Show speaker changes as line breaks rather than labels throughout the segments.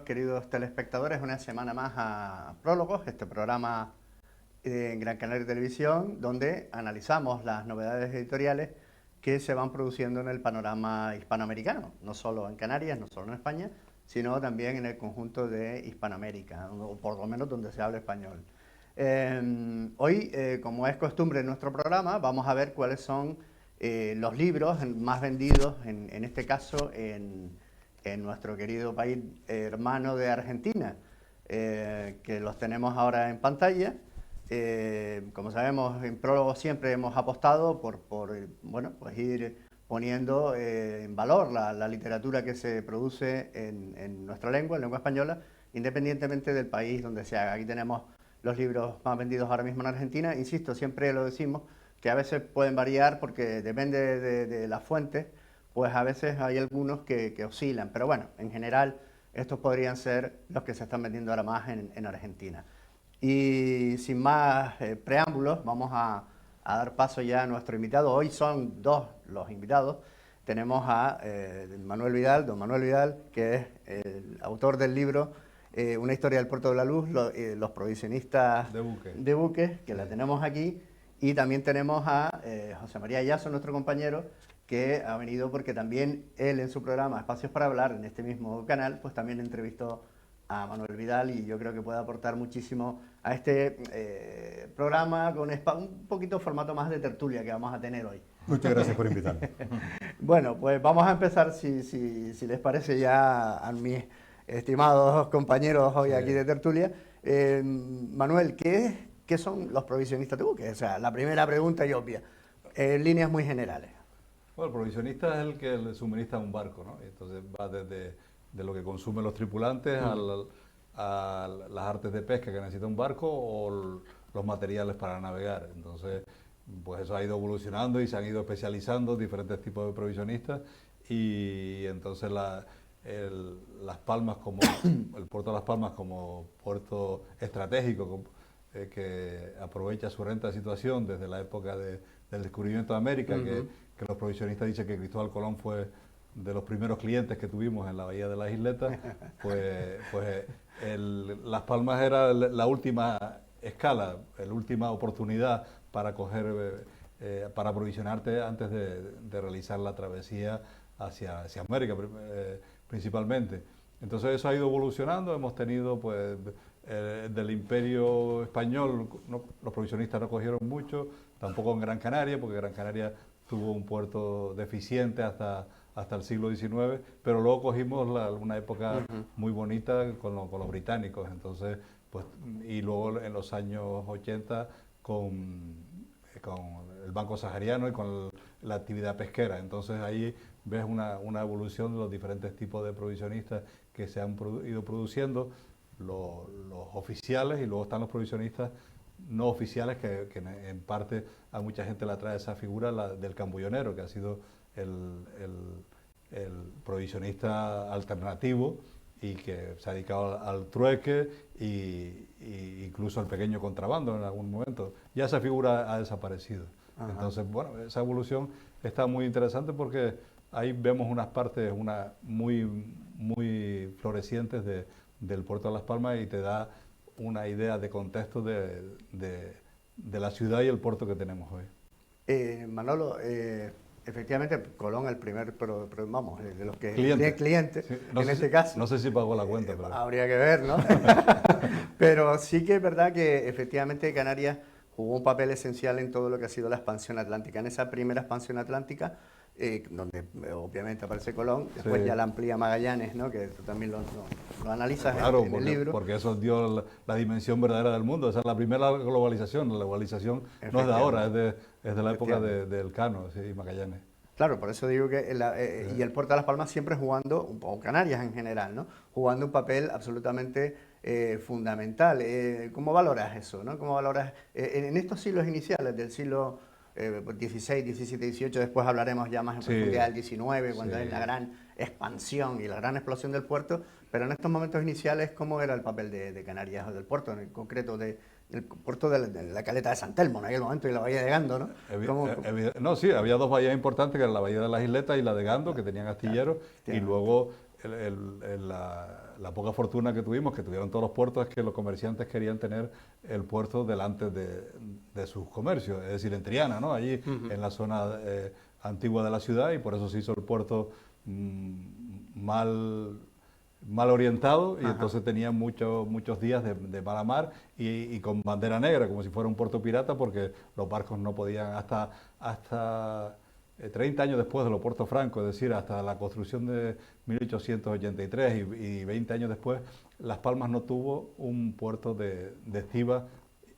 queridos telespectadores, una semana más a Prólogos, este programa en Gran Canaria Televisión, donde analizamos las novedades editoriales que se van produciendo en el panorama hispanoamericano, no solo en Canarias, no solo en España, sino también en el conjunto de Hispanoamérica, o por lo menos donde se habla español. Hoy, como es costumbre en nuestro programa, vamos a ver cuáles son los libros más vendidos, en este caso en nuestro querido país hermano de Argentina, que los tenemos ahora en pantalla. Como sabemos, en Prólogo siempre hemos apostado por bueno, pues ir poniendo en valor la literatura que se produce en nuestra lengua, en lengua española, independientemente del país donde se haga. Aquí tenemos los libros más vendidos ahora mismo en Argentina. Insisto, siempre lo decimos, que a veces pueden variar porque depende de las fuentes, pues a veces hay algunos que oscilan. Pero bueno, en general, estos podrían ser los que se están vendiendo ahora más en Argentina. Y sin más preámbulos, vamos a dar paso ya a nuestro invitado. Hoy son dos los invitados. Tenemos a Manuel Vidal, don Manuel Vidal, que es el autor del libro Una historia del Puerto de la Luz, los provisionistas de buques, que la tenemos aquí. Y también tenemos a José María Yasso, nuestro compañero, que ha venido porque también él en su programa Espacios para Hablar, en este mismo canal, pues también entrevistó a Manuel Vidal y yo creo que puede aportar muchísimo a este programa con un poquito formato más de tertulia que vamos a tener hoy.
Muchas gracias por invitarme.
Bueno, pues vamos a empezar, si les parece, ya a mis estimados compañeros hoy aquí de tertulia. Manuel, ¿qué son los provisionistas de buques? O sea, la primera pregunta y obvia, en líneas muy generales.
Bueno, el provisionista es el que le suministra un barco, ¿no? Entonces va desde lo que consumen los tripulantes a las artes de pesca que necesita un barco o los materiales para navegar. Entonces, pues eso ha ido evolucionando y se han ido especializando diferentes tipos de provisionistas y entonces Las Palmas como el puerto de Las Palmas como puerto estratégico que aprovecha su renta de situación desde la época del descubrimiento de América, que los provisionistas dicen que Cristóbal Colón fue de los primeros clientes que tuvimos en la Bahía de las Isletas, Las Palmas era la última escala, la última oportunidad para para aprovisionarte antes de realizar la travesía hacia América principalmente. Entonces eso ha ido evolucionando, hemos tenido pues del Imperio Español, los provisionistas no cogieron mucho, tampoco en Gran Canaria, porque Gran Canaria tuvo un puerto deficiente hasta el siglo XIX, pero luego cogimos una época muy bonita con los británicos, entonces, pues, y luego en los años 80 con el Banco Sahariano y con la actividad pesquera. Entonces ahí ves una evolución de los diferentes tipos de provisionistas que se han ido produciendo, los oficiales, y luego están los provisionistas no oficiales que en parte a mucha gente le atrae esa figura del cambullonero, que ha sido el provisionista alternativo y que se ha dedicado al trueque e incluso al pequeño contrabando en algún momento. Ya esa figura ha desaparecido. Ajá. Entonces, bueno, esa evolución está muy interesante porque ahí vemos unas partes muy florecientes del puerto de Las Palmas y te da una idea de contexto de la ciudad y el puerto que tenemos hoy.
Manolo, efectivamente, Colón el primer, pero vamos, de los que
cliente
sí, no en este caso.
No sé si pagó la cuenta, pero
habría que ver, ¿no? Pero sí que es verdad que efectivamente Canarias jugó un papel esencial en todo lo que ha sido la expansión atlántica. En esa primera expansión atlántica, donde obviamente aparece Colón, después ya la amplía Magallanes, ¿no? Que tú también lo analizas
claro,
en el libro.
Porque eso dio la dimensión verdadera del mundo. Esa es la primera globalización. La globalización no es de ahora, es de la época del Cano y Magallanes.
Claro, por eso digo que y el puerto de Las Palmas siempre jugando, o Canarias en general, ¿no? Jugando un papel absolutamente fundamental. ¿Cómo valoras eso, no? ¿Cómo valoras en estos siglos iniciales del siglo XVI, XVII, XVIII, después hablaremos ya más en profundidad del XIX, cuando hay la gran expansión y la gran explosión del puerto, pero en estos momentos iniciales, ¿cómo era el papel de Canarias o del puerto, en concreto del puerto de la caleta de San Telmo en aquel momento y la bahía de Gando, ¿no?
No, sí, había dos bahías importantes, que eran la bahía de las Isletas y la de Gando, que tenían astilleros, y luego la poca fortuna que tuvimos, que tuvieron todos los puertos, es que los comerciantes querían tener el puerto delante de sus comercios, es decir, en Triana, ¿no? Allí en la zona antigua de la ciudad, y por eso se hizo el puerto mal orientado, y entonces tenían muchos días de mala mar y con bandera negra, como si fuera un puerto pirata, porque los barcos no podían hasta 30 años después de los puertos francos, es decir, hasta la construcción de 1883 y 20 años después, Las Palmas no tuvo un puerto de estiva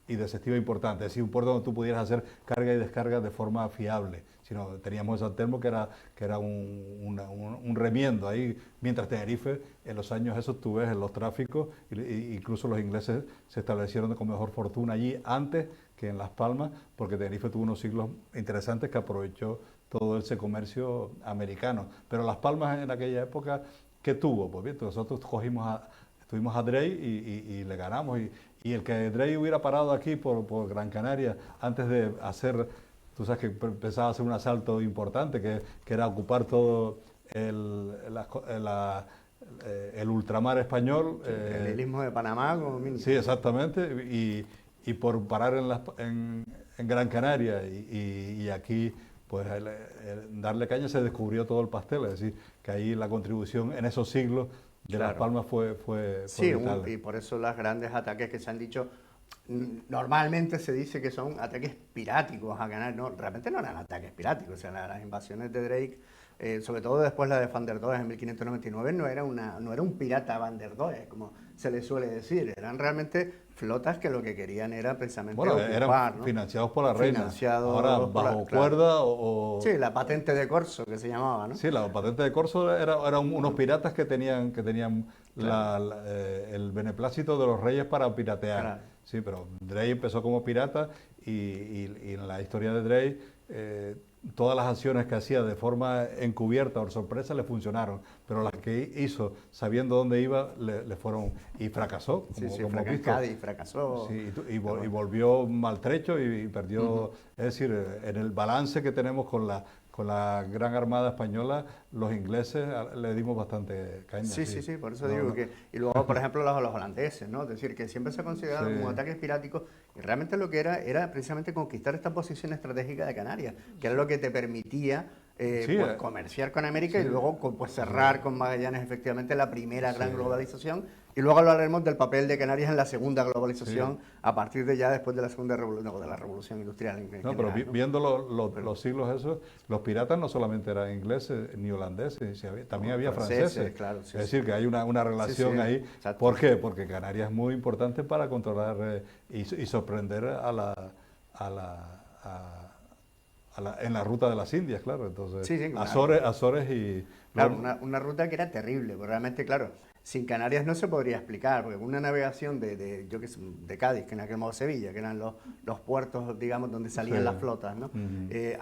y desestiva importante, es decir, un puerto donde tú pudieras hacer carga y descarga de forma fiable, sino teníamos San Telmo que era un remiendo ahí, mientras Tenerife, en los años esos tú ves en los tráficos, incluso los ingleses se establecieron con mejor fortuna allí antes que en Las Palmas, porque Tenerife tuvo unos siglos interesantes que aprovechó todo ese comercio americano. Pero Las Palmas en aquella época, ¿qué tuvo? Pues bien, nosotros estuvimos a Drey y le ganamos. Y el que Drey hubiera parado aquí por Gran Canaria antes de hacer, tú sabes que empezaba a hacer un asalto importante, que era ocupar todo el ultramar español.
El istmo de Panamá.
Sí, exactamente. Y por parar en Gran Canaria y aquí, pues darle caña, se descubrió todo el pastel. Es decir, que ahí la contribución en esos siglos de Las Palmas fue
sí,
vital.
Y por eso los grandes ataques que se han dicho, normalmente se dice que son ataques piráticos a Canarias. No, realmente no eran ataques piráticos. O sea, las invasiones de Drake, sobre todo después la de Van der Does en 1599, no era un pirata Van der Does, como se le suele decir. Eran realmente flotas que lo que querían era precisamente ocupar,
eran, ¿no?, financiados por la reina. Ahora, bajo cuerda o...
Sí, la patente de corso, que se llamaba, ¿no?
Sí, la patente de corso eran unos piratas que tenían el beneplácito de los reyes para piratear. Claro. Sí, pero Drey empezó como pirata y en la historia de Drey todas las acciones que hacía de forma encubierta o sorpresa le funcionaron, pero las que hizo sabiendo dónde iba le fueron, y fracasó.
Como en Cádiz fracasó.
Sí, y volvió maltrecho y perdió, es decir, en el balance que tenemos con la Gran Armada Española, los ingleses le dimos bastante caña.
Sí, por eso digo que... Y luego, por ejemplo, los holandeses, ¿no? Es decir, que siempre se consideraron como ataques piráticos, y realmente lo que era precisamente conquistar esta posición estratégica de Canarias, que era lo que te permitía pues, comerciar con América y luego pues, cerrar con Magallanes efectivamente la primera gran globalización. Y luego hablaremos del papel de Canarias en la segunda globalización, a partir de ya después de la segunda revolución, de la revolución industrial.
Pero viendo los siglos esos, los piratas no solamente eran ingleses ni holandeses, también había franceses.
Claro,
es decir, que hay una relación ahí. Exacto. ¿Por qué? Porque Canarias es muy importante para controlar y sorprender en la ruta de las Indias, claro. Entonces, claro. Azores y...
Claro, una ruta que era terrible, pero realmente, claro, sin Canarias no se podría explicar, porque una navegación de Cádiz, que en aquel modo Sevilla, que eran los puertos, digamos, donde salían las flotas, ¿no?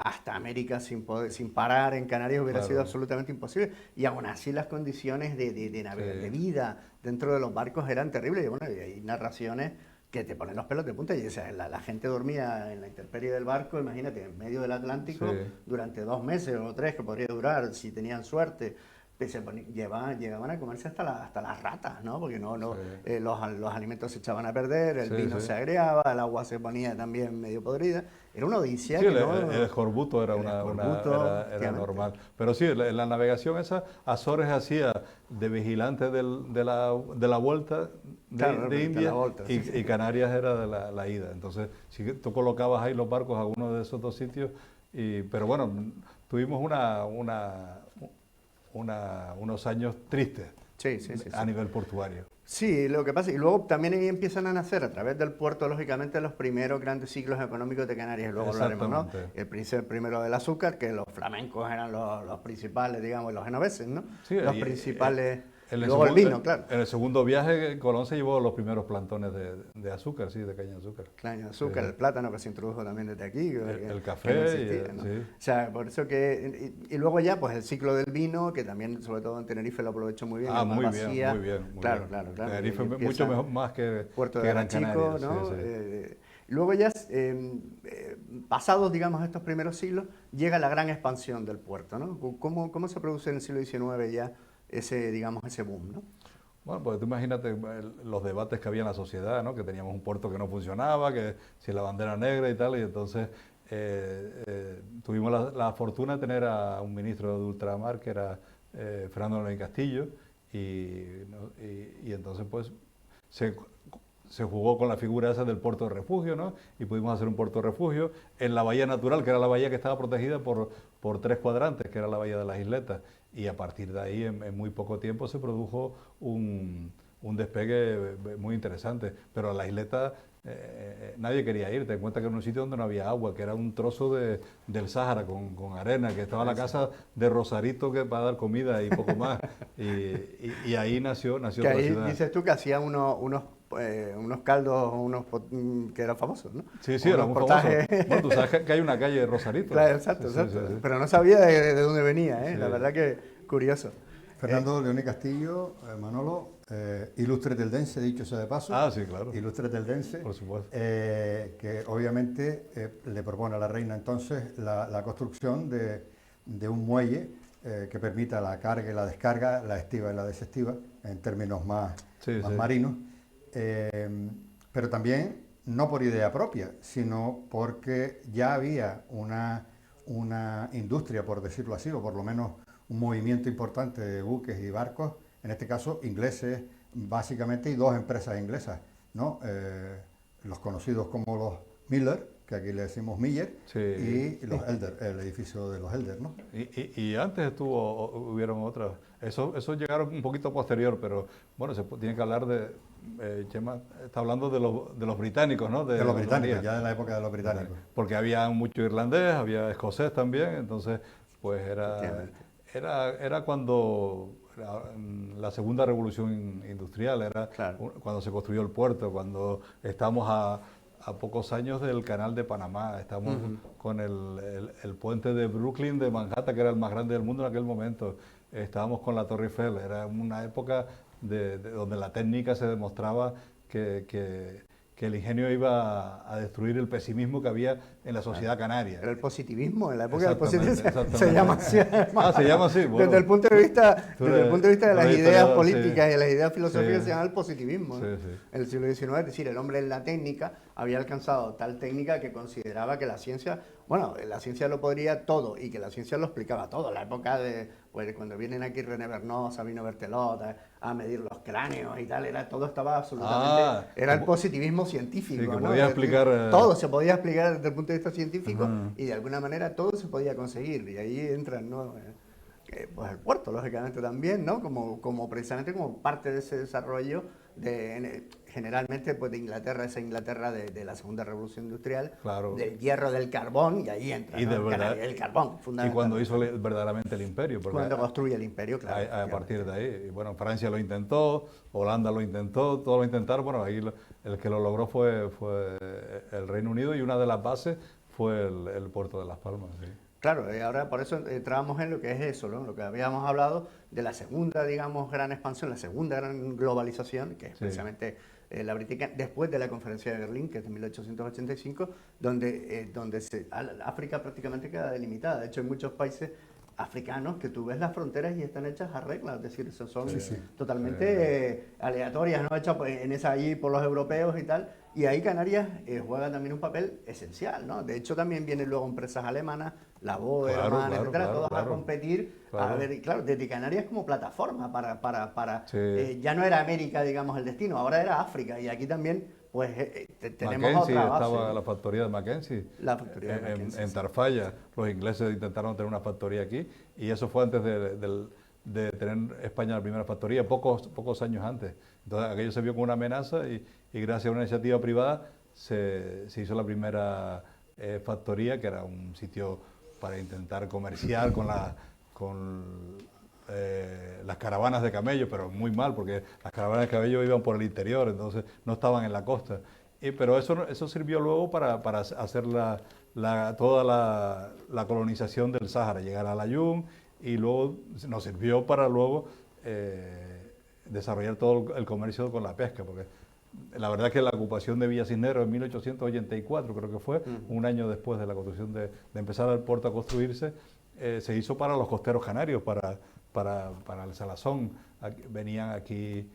Hasta América sin parar en Canarias hubiera sido absolutamente imposible, y aún así las condiciones de vida dentro de los barcos eran terribles, y bueno, y hay narraciones que te ponen los pelos de punta, y o sea, la gente dormía en la intemperie del barco, imagínate, en medio del Atlántico, durante 2 meses o 3, que podría durar, si tenían suerte. Llegaban a comerse hasta las ratas, ¿no? Porque los alimentos se echaban a perder, el vino se agriaba, el agua se ponía también medio podrida. Era una odisea.
El escorbuto era normal. Pero sí, la navegación esa, Azores hacía de vigilante de la vuelta de India, y Canarias era de la ida. Entonces, si tú colocabas ahí los barcos a uno de esos dos sitios, pero bueno, tuvimos unos años tristes a nivel portuario.
Sí, lo que pasa, y luego también ahí empiezan a nacer a través del puerto, lógicamente, los primeros grandes ciclos económicos de Canarias, y luego hablaremos, ¿no? El primero del azúcar, que los flamencos eran los principales, digamos, los genoveses, ¿no?
Sí,
los principales...
Luego el vino, claro. En el segundo viaje, Colón se llevó los primeros plantones de azúcar, de caña de azúcar.
Caña de azúcar, el plátano que se introdujo también desde aquí.
El café.
¿no? O sea, por eso que... Y luego ya, pues el ciclo del vino, que también, sobre todo en Tenerife, lo aprovechó muy bien.
Muy bien.
Claro.
Tenerife mucho mejor, más que
Puerto de Gran Chico, ¿no? Luego ya, pasados, digamos, estos primeros siglos, llega la gran expansión del puerto, ¿no? ¿Cómo se produce en el siglo XIX ya digamos, ese boom, ¿no?
Bueno, pues tú imagínate los debates que había en la sociedad, ¿no? Que teníamos un puerto que no funcionaba, que si la bandera negra y tal, y entonces tuvimos la fortuna de tener a un ministro de ultramar que era Fernando León Castillo, y entonces pues se jugó con la figura esa del puerto de refugio, ¿no? Y pudimos hacer un puerto de refugio en la bahía natural, que era la bahía que estaba protegida por 3 cuadrantes, que era la bahía de las Isletas. Y a partir de ahí, en muy poco tiempo, se produjo un despegue muy interesante. Pero a las Isletas nadie quería ir. Te das cuenta que era un sitio donde no había agua, que era un trozo del Sáhara con arena, que estaba la casa de Rosarito que para dar comida y poco más. Y ahí nació
Que
otra
ahí
ciudad.
dices tú que hacía unos caldos, que eran famosos, ¿no?
Sí, era muy famoso. Bueno, tú sabes que hay una calle de Rosarito.
Claro, exacto,
Sí,
exacto.
sí, sí.
Pero no sabía de dónde venía, ¿eh?
Sí.
La verdad que curioso.
Fernando León Castillo, Manolo, ilustre teldense, dicho sea de paso.
Ah, sí, claro.
Ilustre teldense.
Por supuesto.
Que obviamente le propone a la reina entonces la construcción de un muelle que permita la carga y la descarga, la estiva y la desestiva, en términos más marinos. Pero también no por idea propia, sino porque ya había una industria, por decirlo así, o por lo menos un movimiento importante de buques y barcos, en este caso ingleses básicamente, y 2 empresas inglesas, ¿no? Los conocidos como los Miller, que aquí le decimos Miller, y los Elder, el edificio de los Elder, ¿no?
Y antes hubieron otras. Eso llegaron un poquito posterior, pero bueno, se tiene que hablar de, Chema está hablando de los británicos, ¿no?
De los británicos, ya de la época de los británicos.
Porque había mucho irlandés, había escocés también, entonces pues era cuando la segunda revolución industrial, era cuando se construyó el puerto, cuando estamos a pocos años del canal de Panamá, estamos con el puente de Brooklyn, de Manhattan, que era el más grande del mundo en aquel momento, estábamos con la Torre Eiffel, era una época de donde la técnica se demostraba que el ingenio iba a destruir el pesimismo que había en la sociedad canaria.
Era el positivismo, en la época del positivismo
exactamente.
se llama así.
Se llama así. Bueno,
desde el punto de vista de las ideas políticas
sí.
y las ideas filosóficas se llama el positivismo, ¿no?
Sí.
En el siglo XIX, es decir, el hombre en la técnica había alcanzado tal técnica que consideraba que la ciencia lo podría todo y que la ciencia lo explicaba todo. La época de, pues, cuando vienen aquí René Bernoz, Sabino Berthelot a medir los cráneos y tal, todo estaba absolutamente, era el positivismo científico,
sí, que
¿no?
podía explicar,
todo se podía explicar desde el punto de vista científico y de alguna manera todo se podía conseguir, y ahí entran, ¿no? Pues el puerto, lógicamente, también, ¿no? Como precisamente como parte de ese desarrollo generalmente pues de Inglaterra, esa Inglaterra de la segunda revolución industrial, del hierro, del carbón, y ahí entra,
y
¿no? El carbón, fundamentalmente.
Y cuando hizo verdaderamente el imperio.
Cuando construye el imperio, claro.
A partir de ahí, y bueno, Francia lo intentó, Holanda lo intentó, todos lo intentaron, bueno, ahí el que lo logró fue el Reino Unido, y una de las bases fue el puerto de Las Palmas. Sí.
Claro, ahora por eso entramos en lo que es eso, ¿no? Lo que habíamos hablado de la segunda, digamos, gran expansión, la segunda gran globalización, que es precisamente la británica, después de la Conferencia de Berlín, que es de 1885, donde África prácticamente queda delimitada. De hecho, hay muchos países africanos que tú ves las fronteras y están hechas a reglas, es decir, son totalmente aleatorias, ¿no? Hechas allí por los europeos y tal. Y ahí Canarias juega también un papel esencial, ¿no? De hecho, también vienen luego empresas alemanas, la BOE, etcétera, todas a competir. A ver, claro, desde Canarias como plataforma para ya no era América, digamos, el destino, ahora era África. Y aquí también, pues, tenemos
Mackenzie,
otra base.
estaba la factoría de Mackenzie.
La factoría de Mackenzie,
en Tarfaya. Los ingleses intentaron tener una factoría aquí, y eso fue antes de tener España la primera factoría, pocos años antes. Entonces aquello se vio como una amenaza, y gracias a una iniciativa privada se hizo la primera factoría, que era un sitio para intentar comerciar con las caravanas de camello, pero muy mal, porque las caravanas de camello iban por el interior, entonces no estaban en la costa. Pero eso sirvió luego para hacer toda la colonización del Sáhara, llegar a Layún, y luego nos sirvió para luego desarrollar todo el comercio con la pesca, porque la verdad es que la ocupación de Villa Cisneros en 1884, creo que fue, un año después de la construcción de empezar el puerto a construirse, se hizo para los costeros canarios, para para el salazón. Venían aquí,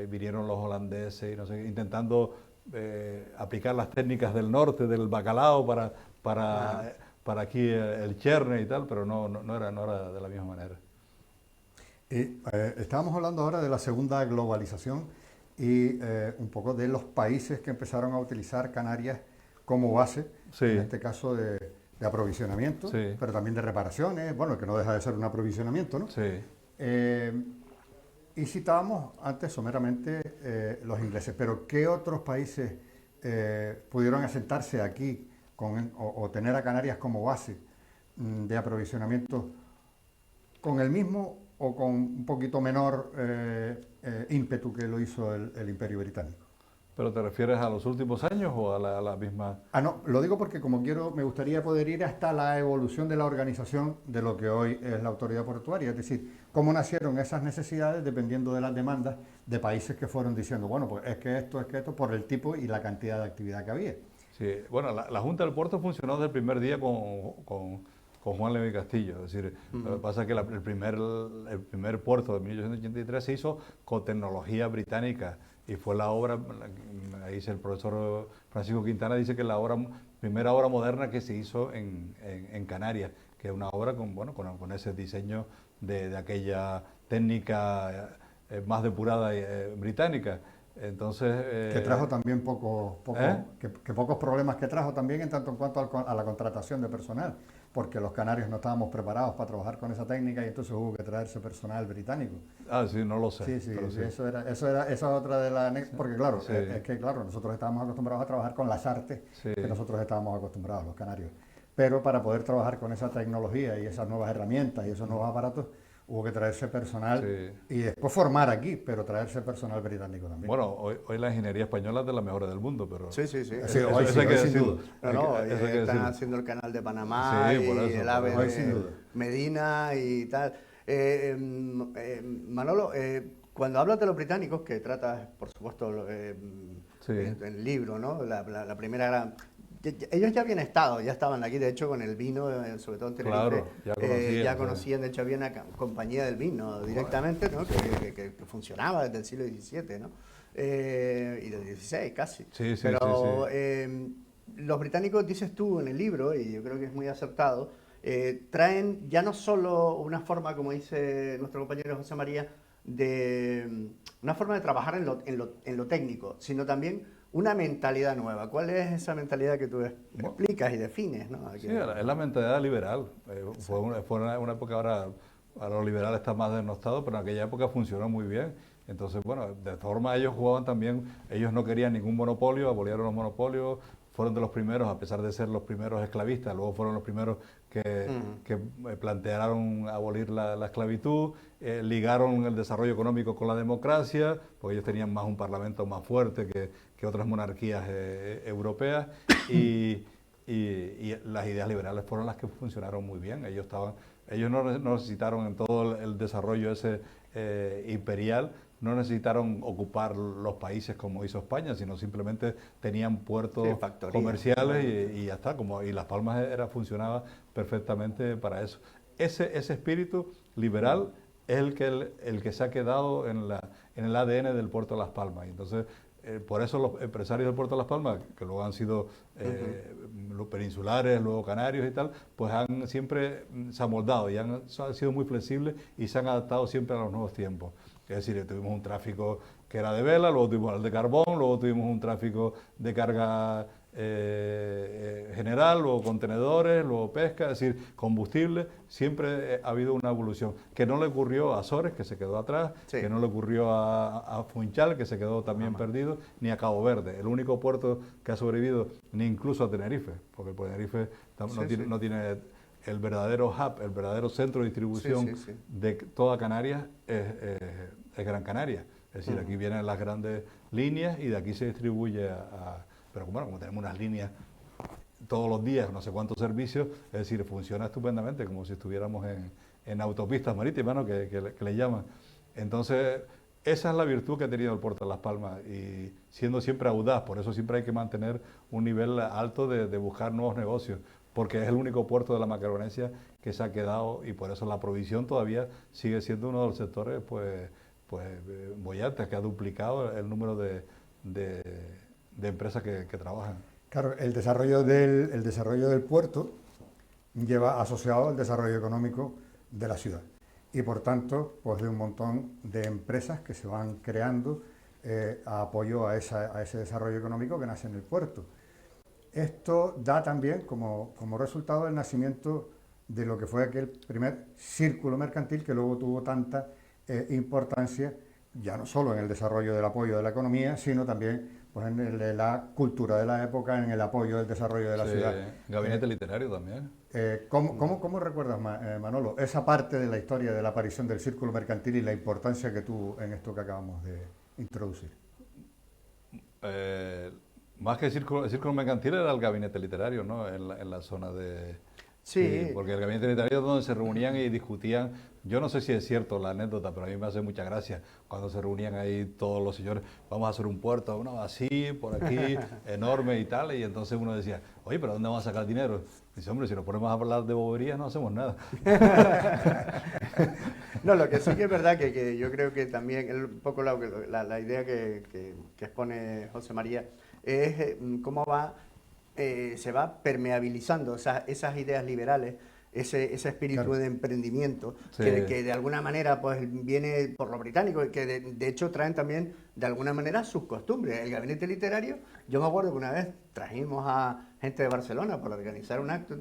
vinieron los holandeses, y no sé, intentando aplicar las técnicas del norte, del bacalao, para aquí el cherne y tal, pero no era de la misma manera.
Y estábamos hablando ahora de la segunda globalización y un poco de los países que empezaron a utilizar Canarias como base,
Sí.
en este caso de aprovisionamiento,
Sí.
pero también de reparaciones, bueno, que no deja de ser un aprovisionamiento, ¿no?
Sí.
Y citábamos antes someramente los ingleses, pero ¿qué otros países pudieron asentarse aquí o tener a Canarias como base de aprovisionamiento con el mismo o con un poquito menor ímpetu que lo hizo el Imperio Británico?
¿Pero te refieres a los últimos años o a la misma?
No, lo digo porque como me gustaría poder ir hasta la evolución de la organización de lo que hoy es la autoridad portuaria, es decir, cómo nacieron esas necesidades dependiendo de las demandas de países que fueron diciendo, bueno, pues es que esto, por el tipo y la cantidad de actividad que había.
Sí, bueno, la Junta del Puerto funcionó desde el primer día con Juan Levi Castillo. Es decir, lo que pasa es que el primer puerto de 1883 se hizo con tecnología británica y fue la obra, ahí dice el profesor Francisco Quintana, dice que la primera obra moderna que se hizo en Canarias, que es una obra con ese diseño de aquella técnica más depurada británica. Entonces,
que trajo también que pocos problemas que trajo también en tanto en cuanto a la contratación de personal, porque los canarios no estábamos preparados para trabajar con esa técnica y entonces hubo que traerse personal británico.
Ah, sí, no lo sé.
Sí,
pero sí.
esa es otra de las... Porque claro,
Sí.
es que claro, nosotros estábamos acostumbrados a trabajar con las artes
Sí.
que nosotros estábamos acostumbrados, los canarios. Pero para poder trabajar con esa tecnología y esas nuevas herramientas y esos nuevos aparatos, hubo que traerse personal y después formar aquí, pero traerse personal británico también.
Bueno, hoy la ingeniería española es de las mejores del mundo, pero...
Sí.
Sí,
Eso
hoy
hay que
sin
decirlo.
duda.
Están haciendo el canal de Panamá
Sí, por
y
eso,
el AVE
por
eso. Sin
de
duda.
Medina y tal. Manolo, cuando hablas de los británicos, que tratas, por supuesto,
Sí.
en el libro, ¿no? La primera gran... Ellos ya habían estado, ya estaban aquí, de hecho, con el vino, sobre todo en Tenerife.
Claro, ya conocían,
de hecho, había una compañía del vino directamente, ¿no? que funcionaba desde el siglo XVII, ¿no? Y del XVI casi.
Sí.
Pero los británicos, dices tú en el libro, y yo creo que es muy acertado, traen ya no solo una forma, como dice nuestro compañero José María, de una forma de trabajar en lo técnico, sino también una mentalidad nueva. ¿Cuál es esa mentalidad que tú explicas y defines, ¿no?
Sí, es la mentalidad liberal. Fue una época, ahora lo liberal está más denostado, pero en aquella época funcionó muy bien. Entonces, bueno, de todas formas ellos jugaban también, ellos no querían ningún monopolio, abolieron los monopolios, fueron de los primeros, a pesar de ser los primeros esclavistas, luego fueron los primeros que plantearon abolir la esclavitud, ligaron el desarrollo económico con la democracia, porque ellos tenían más un parlamento más fuerte que otras monarquías europeas, y las ideas liberales fueron las que funcionaron muy bien. Ellos no necesitaron en todo el desarrollo ese imperial, no necesitaron ocupar los países como hizo España, sino simplemente tenían puertos comerciales y ya está. Y Las Palmas funcionaba perfectamente para eso. Ese espíritu liberal es el que se ha quedado en el ADN del puerto de Las Palmas. Entonces, por eso los empresarios del puerto de Las Palmas, que luego han sido los peninsulares, luego canarios y tal, pues siempre se han moldado y han sido muy flexibles y se han adaptado siempre a los nuevos tiempos. Es decir, tuvimos un tráfico que era de vela, luego tuvimos el de carbón, luego tuvimos un tráfico de carga general, luego contenedores, luego pesca, es decir, combustible. Siempre ha habido una evolución que no le ocurrió a Azores, que se quedó atrás, que no le ocurrió a Funchal, que se quedó también perdido, ni a Cabo Verde. El único puerto que ha sobrevivido, ni incluso a Tenerife, porque Tenerife no tiene el verdadero hub, el verdadero centro de distribución de toda Canarias es Gran Canaria. Es decir, aquí vienen las grandes líneas y de aquí se distribuye pero bueno, como tenemos unas líneas todos los días, no sé cuántos servicios, es decir, funciona estupendamente, como si estuviéramos en autopistas marítimas, ¿no? que le llaman. Entonces, esa es la virtud que ha tenido el puerto de Las Palmas, y siendo siempre audaz, por eso siempre hay que mantener un nivel alto de buscar nuevos negocios, porque es el único puerto de la Macaronesia que se ha quedado y por eso la provisión todavía sigue siendo uno de los sectores bollantes, que ha duplicado el número de empresas que trabajan.
Claro, el desarrollo del puerto lleva asociado el desarrollo económico de la ciudad y por tanto pues de un montón de empresas que se van creando a apoyo a ese desarrollo económico que nace en el puerto. Esto da también como resultado el nacimiento de lo que fue aquel primer círculo mercantil que luego tuvo tanta importancia, ya no solo en el desarrollo del apoyo de la economía, sino también pues, en la cultura de la época, en el apoyo del desarrollo de la ciudad.
Gabinete literario también.
¿Cómo recuerdas, Manolo, esa parte de la historia de la aparición del círculo mercantil y la importancia que tuvo en esto que acabamos de introducir?
Más que el círculo mercantil era el gabinete literario, ¿no? En la zona de...
Sí.
Porque el gabinete literario es donde se reunían y discutían. Yo no sé si es cierto la anécdota, pero a mí me hace mucha gracia cuando se reunían ahí todos los señores, vamos a hacer un puerto, uno así, por aquí, enorme y tal, y entonces uno decía, oye, pero ¿dónde vamos a sacar dinero? Dice, hombre, si nos ponemos a hablar de boberías no hacemos nada.
No, lo que sí que es verdad que yo creo que también un poco la idea que expone José María es cómo se va permeabilizando esas ideas liberales, ese espíritu
Claro.
de emprendimiento,
Sí.
que de alguna manera pues viene por lo británico, que de hecho traen también de alguna manera sus costumbres. El gabinete literario, yo me acuerdo que una vez trajimos a gente de Barcelona para organizar un acto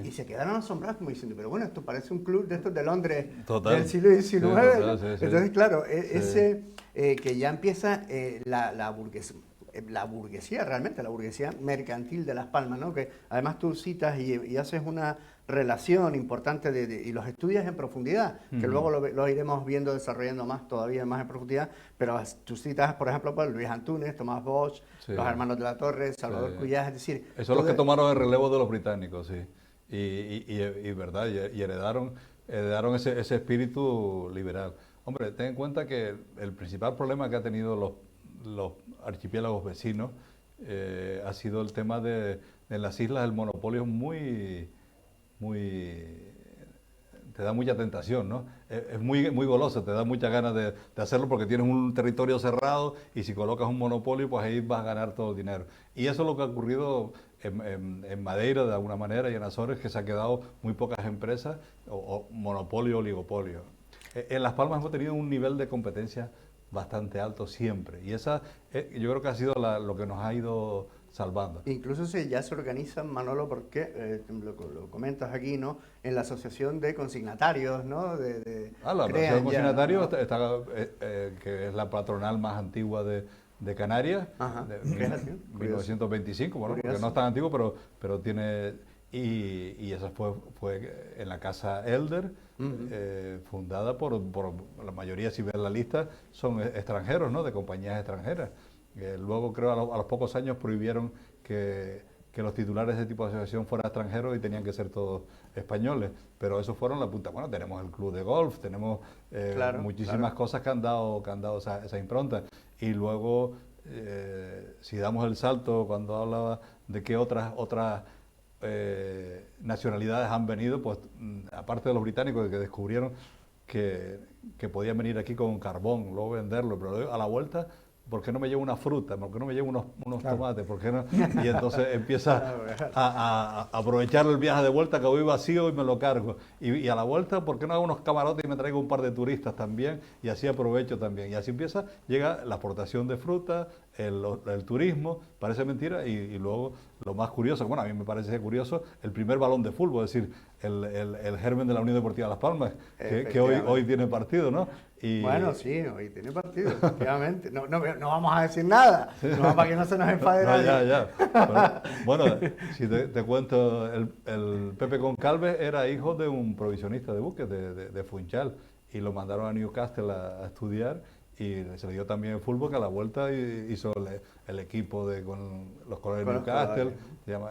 y se quedaron asombrados como diciendo, pero bueno, esto parece un club de estos de Londres
Total.
del siglo XIX.
Sí,
¿no?
total, sí.
Entonces, claro,
Sí.
que ya empieza la burguesía realmente, la burguesía mercantil de Las Palmas, ¿no? Que además tú citas y haces una relación importante y los estudias en profundidad, que luego lo iremos viendo, desarrollando todavía más en profundidad, pero tú citas, por ejemplo, pues, Luis Antúnez, Tomás Bosch,
Sí.
los hermanos de la Torre, Salvador
Sí.
Cuyás, es decir...
Esos son los que tomaron el relevo de los británicos, sí. Y verdad, y heredaron ese espíritu liberal. Hombre, ten en cuenta que el principal problema que ha tenido los archipiélagos vecinos ha sido el tema de las islas, el monopolio es muy, te da mucha tentación, ¿no? Es muy goloso, te da muchas ganas de hacerlo porque tienes un territorio cerrado y si colocas un monopolio, pues ahí vas a ganar todo el dinero. Y eso es lo que ha ocurrido en Madeira de alguna manera y en Azores, que se ha quedado muy pocas empresas, o monopolio, oligopolio. En Las Palmas hemos tenido un nivel de competencia bastante alto siempre y esa yo creo que ha sido lo que nos ha ido salvando.
Incluso ya se organizan, Manolo, porque lo comentas aquí, ¿no? En la asociación de consignatarios, ¿no?
La asociación de consignatarios, ¿no? Que es la patronal más antigua de Canarias,
Ajá.
de
¿Qué es así?
1925, bueno, porque no es tan antiguo, pero tiene... Y esa fue en la casa Elder, fundada por la mayoría, si ves la lista, son extranjeros, ¿no? De compañías extranjeras. Luego, creo, a los pocos años prohibieron que los titulares de tipo de asociación fueran extranjeros y tenían que ser todos españoles. Pero esos fueron la punta. Bueno, tenemos el club de golf, tenemos muchísimas cosas que han dado esa impronta. Y luego, si damos el salto, cuando hablaba de qué otras nacionalidades han venido, pues aparte de los británicos que descubrieron que podían venir aquí con carbón, luego venderlo, pero a la vuelta, ¿por qué no me llevo una fruta? ¿Por qué no me llevo unos tomates? ¿Por qué no? Y entonces empieza a aprovechar el viaje de vuelta, que voy vacío y me lo cargo. Y a la vuelta, ¿por qué no hago unos camarotes y me traigo un par de turistas también? Y así aprovecho también. Y así llega la exportación de fruta, el turismo, parece mentira, y luego lo más curioso, bueno, a mí me parece curioso, el primer balón de fútbol, es decir, el germen de la Unión Deportiva Las Palmas, que hoy tiene partido, ¿no?
Bueno, sí, hoy tiene partido, efectivamente. No vamos a decir nada, no, para que no se nos enfade nadie.
Ya. Pero, bueno, si te cuento, el Pepe Concalves era hijo de un provisionista de buques de Funchal y lo mandaron a Newcastle a estudiar y se le dio también el fútbol, que a la vuelta hizo el equipo con los colores de Newcastle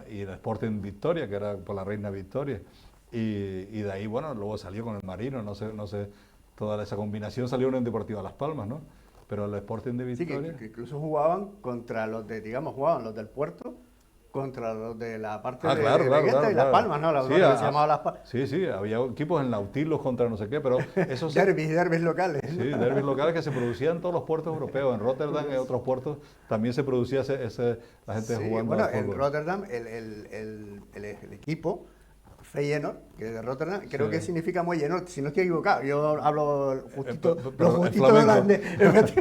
y el Sporting Victoria, que era por la Reina Victoria. Y de ahí, bueno, luego salió con el Marino, no sé. Toda esa combinación salió en el Deportivo Las Palmas, ¿no? Pero el Sporting de Victoria...
Sí, que incluso jugaban contra los jugaban los del Puerto contra los de la parte
Ah,
de
claro, claro,
Vegueta
claro,
y Las
claro.
Palmas, ¿no? La
Sí,
que se llamaba Las Palmas.
sí, sí, había equipos en Nautilus contra no sé qué, pero eso se...
Derbis locales.
Sí, derbis locales que se producían en todos los puertos europeos. En Rotterdam y en otros puertos también se producía la gente
Sí,
jugando
bueno,
al
en
fútbol.
Rotterdam el equipo Feyenoord, que es de Rotterdam, creo
Sí.
que significa muelle norte, si no estoy equivocado, yo hablo justito,
pero
lo
es
justito
flamenco.
holandés,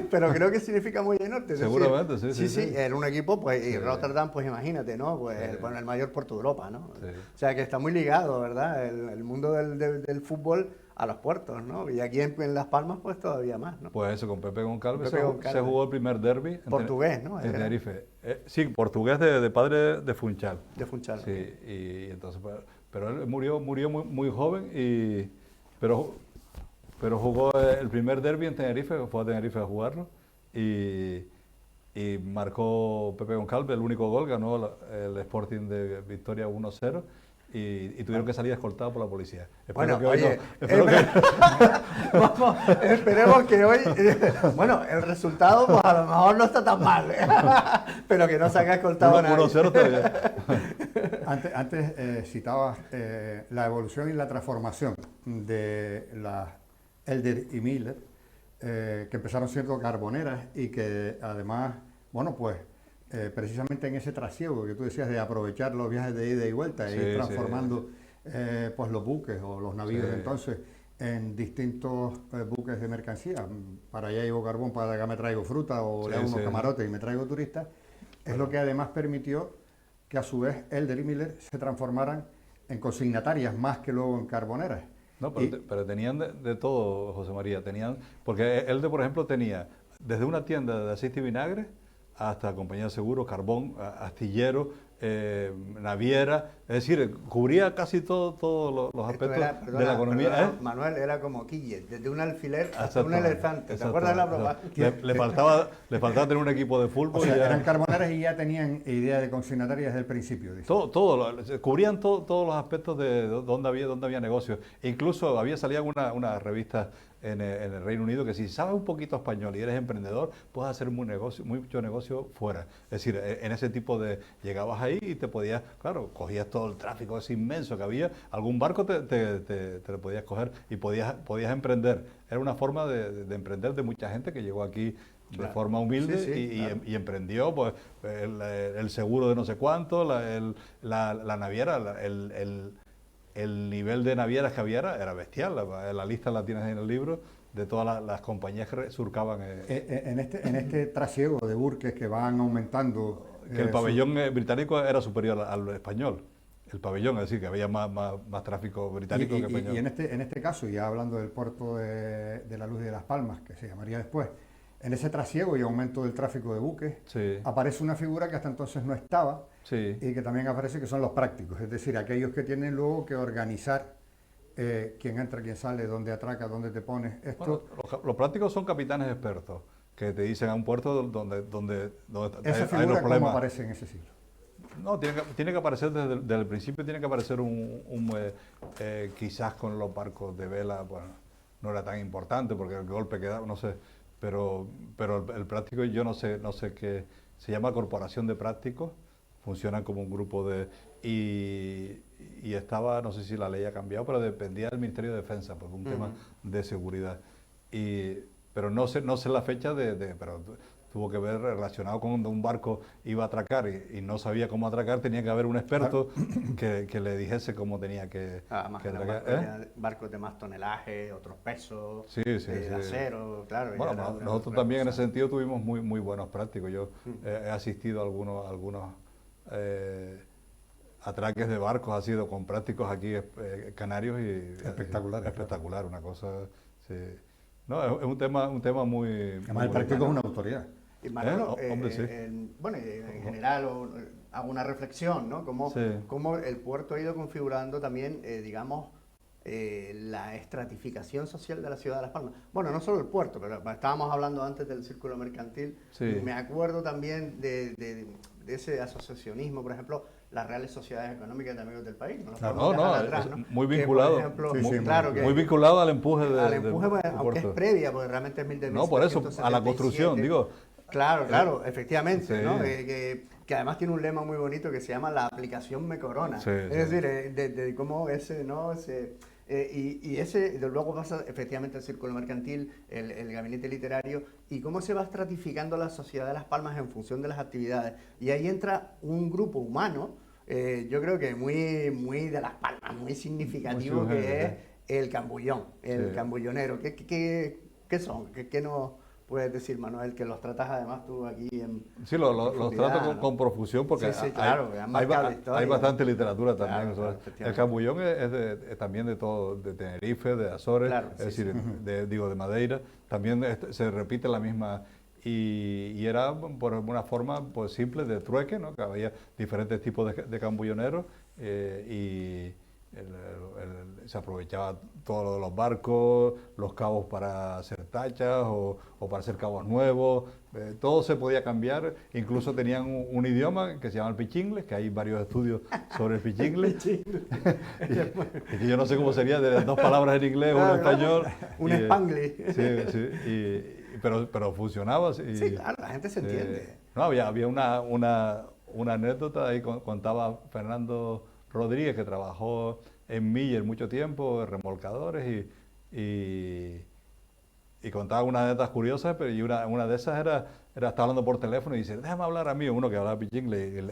pero creo que significa muelle norte. es decir,
Seguramente, sí, sí,
sí,
sí.
era un equipo, pues, y
Sí.
Rotterdam, pues imagínate, ¿no? Pues,
Sí.
bueno, el mayor puerto de Europa, ¿no?
Sí.
O sea, que está muy ligado, ¿verdad? El mundo del fútbol a los puertos, ¿no? Y aquí en Las Palmas, pues todavía más, ¿no?
Pues eso, con Pepe Goncalves
Pepe
se
Goncalves.
jugó el primer derbi
Portugués, ¿no?
en
Era.
Tenerife. Sí, portugués de padre de Funchal.
De Funchal.
Sí, y entonces, pero él murió muy joven, pero jugó el primer derbi en Tenerife, fue a Tenerife a jugarlo, y marcó Pepe Goncalves el único gol, ganó el Sporting de Victoria 1-0, y tuvieron que salir escoltados por la policía.
Bueno,
Espero que hoy
oye,
no- espero que-
vamos, esperemos que hoy, bueno, el resultado pues a lo mejor no está tan mal, pero que no se haga escoltado a nadie.
1-0 todavía.
Antes citabas la evolución y la transformación de las Elder y Miller, que empezaron siendo carboneras y que además, bueno, pues precisamente en ese trasiego que tú decías de aprovechar los viajes de ida y vuelta e
Sí,
ir
sí.
transformando pues los buques o los navíos
Sí.
de entonces en distintos buques de mercancía. Para allá llevo carbón, para acá me traigo fruta o le hago
Sí,
unos
sí.
camarotes y me traigo turistas. Es lo que además permitió que a su vez Elder y Miller se transformaran en consignatarias más que luego en carboneras.
No,
Y-
pero tenían de todo, José María. Porque Elde, por ejemplo, tenía desde una tienda de aceite y vinagre hasta compañía de seguros, carbón, astillero, naviera. Es decir, cubría casi todos los
Esto
aspectos
era,
de la economía.
perdona, Manuel, era como Quille, desde un alfiler hasta un
Exactamente,
elefante. ¿Te acuerdas de la broma?
exactamente. Le faltaba tener un equipo de fútbol.
O sea,
y ya-
eran carboneras y ya tenían idea de consignatarias desde el principio. Dice.
Cubrían todos los aspectos de dónde había negocios. Incluso había salido una revista en el Reino Unido que si sabes un poquito español y eres emprendedor, puedes hacer mucho negocio fuera. Es decir, en ese tipo de... Llegabas ahí y te podías... Claro, cogías todo el tráfico ese inmenso que había. Algún barco te lo podías coger y podías emprender. Era una forma de emprender de mucha gente que llegó aquí de
Claro.
forma humilde
Sí, sí,
y
claro.
y emprendió pues el seguro de no sé cuánto, la naviera, el nivel de navieras que había era bestial. La lista la tienes en el libro de todas las compañías que surcaban.
En este trasiego de buques que van aumentando...
Que el pabellón británico era superior al español. El pabellón, es decir, que había más tráfico británico que español.
y en este caso, ya hablando del puerto de la Luz de Las Palmas, que se llamaría después, en ese trasiego y aumento del tráfico de buques,
Sí.
aparece una figura que hasta entonces no estaba
Sí.
y que también aparece, que son los prácticos, es decir, aquellos que tienen luego que organizar quién entra, quién sale, dónde atraca, dónde te pones. Esto,
Bueno, los prácticos son capitanes expertos que te dicen a un puerto donde
esa
hay
figura,
los
¿cómo
problemas.
aparece en ese siglo?
No, tiene que aparecer desde el principio, tiene que aparecer quizás con los barcos de vela, bueno, no era tan importante porque el golpe que daba, no sé, pero el práctico yo no sé qué, se llama Corporación de Prácticos, funcionan como un grupo y estaba, no sé si la ley ha cambiado, pero dependía del Ministerio de Defensa, por un tema de seguridad. Pero no sé la fecha pero tuvo que ver relacionado con un barco iba a atracar y no sabía cómo atracar, tenía que haber un experto que le dijese cómo tenía que
Además, eran
atracar.
barcos de más tonelaje, otros pesos,
Sí, sí,
de
sí.
acero, claro.
Bueno,
era
nosotros
otra
también en
cosa.
ese sentido tuvimos muy buenos prácticos. Yo he asistido a algunos atraques de barcos, ha sido con prácticos aquí canarios y
Espectacular,
espectacular, una cosa. Sí. No, es un tema muy.
Además, el práctico es una autoridad.
Y Manolo,
Hombre, sí.
bueno, en general hago una reflexión, ¿no? Cómo el puerto ha ido configurando también, digamos, la estratificación social de la ciudad de Las Palmas. Bueno, no solo el puerto, pero estábamos hablando antes del círculo mercantil.
Sí.
Me acuerdo también de ese asociacionismo, por ejemplo, las Reales Sociedades Económicas de Amigos del País. No, nos podemos dejar atrás, ¿no?
muy
Que,
vinculado.
por ejemplo,
Sí, sí,
claro que
muy vinculado al empuje
al empuje,
del
aunque es
puerto.
previa, porque realmente es
No, por eso, a la construcción, digo.
Claro, efectivamente,
Sí.
¿no? Que que además tiene un lema muy bonito que se llama la aplicación me corona.
Sí,
Es
sí.
decir, de cómo ese, ¿no? Y ese, luego pasa efectivamente el círculo mercantil, el gabinete literario, y cómo se va estratificando la sociedad de Las Palmas en función de las actividades. Y ahí entra un grupo humano, yo creo que muy de Las Palmas, muy significativo,
Muy
que es
sí.
el cambullón, el
Sí.
cambullonero. ¿Qué son? ¿Qué nos puedes decir, Manuel? Que los tratas además tú aquí en
Sí, los
profundidad,
trato
¿no?
con profusión porque
Sí, sí, claro, han marcado la historia.
hay bastante literatura
Claro,
también.
claro,
El
efectivamente.
cambullón es también de todo, de Tenerife, de Azores,
Claro,
es
sí,
decir,
sí.
de Madeira. También se repite la misma y era por una forma pues simple de trueque, ¿no? Que había diferentes tipos de cambulloneros y se aprovechaba todo lo de los barcos, los cabos para hacer tachas o para hacer cabos nuevos, todo se podía cambiar, incluso tenían un idioma que se llama el pichingle, que hay varios estudios sobre el pichingle, y que yo no sé cómo sería de dos palabras en inglés, uno en español.
Un
y,
spanglish.
Sí, sí, pero funcionaba.
Sí, claro, la gente se entiende.
No, había una anécdota, ahí contaba Fernando Rodríguez, que trabajó en Miller mucho tiempo, en remolcadores, y contaba unas anécdotas curiosas, pero y una de esas era estar hablando por teléfono y dice, déjame hablar a mí, uno que hablaba pichingle,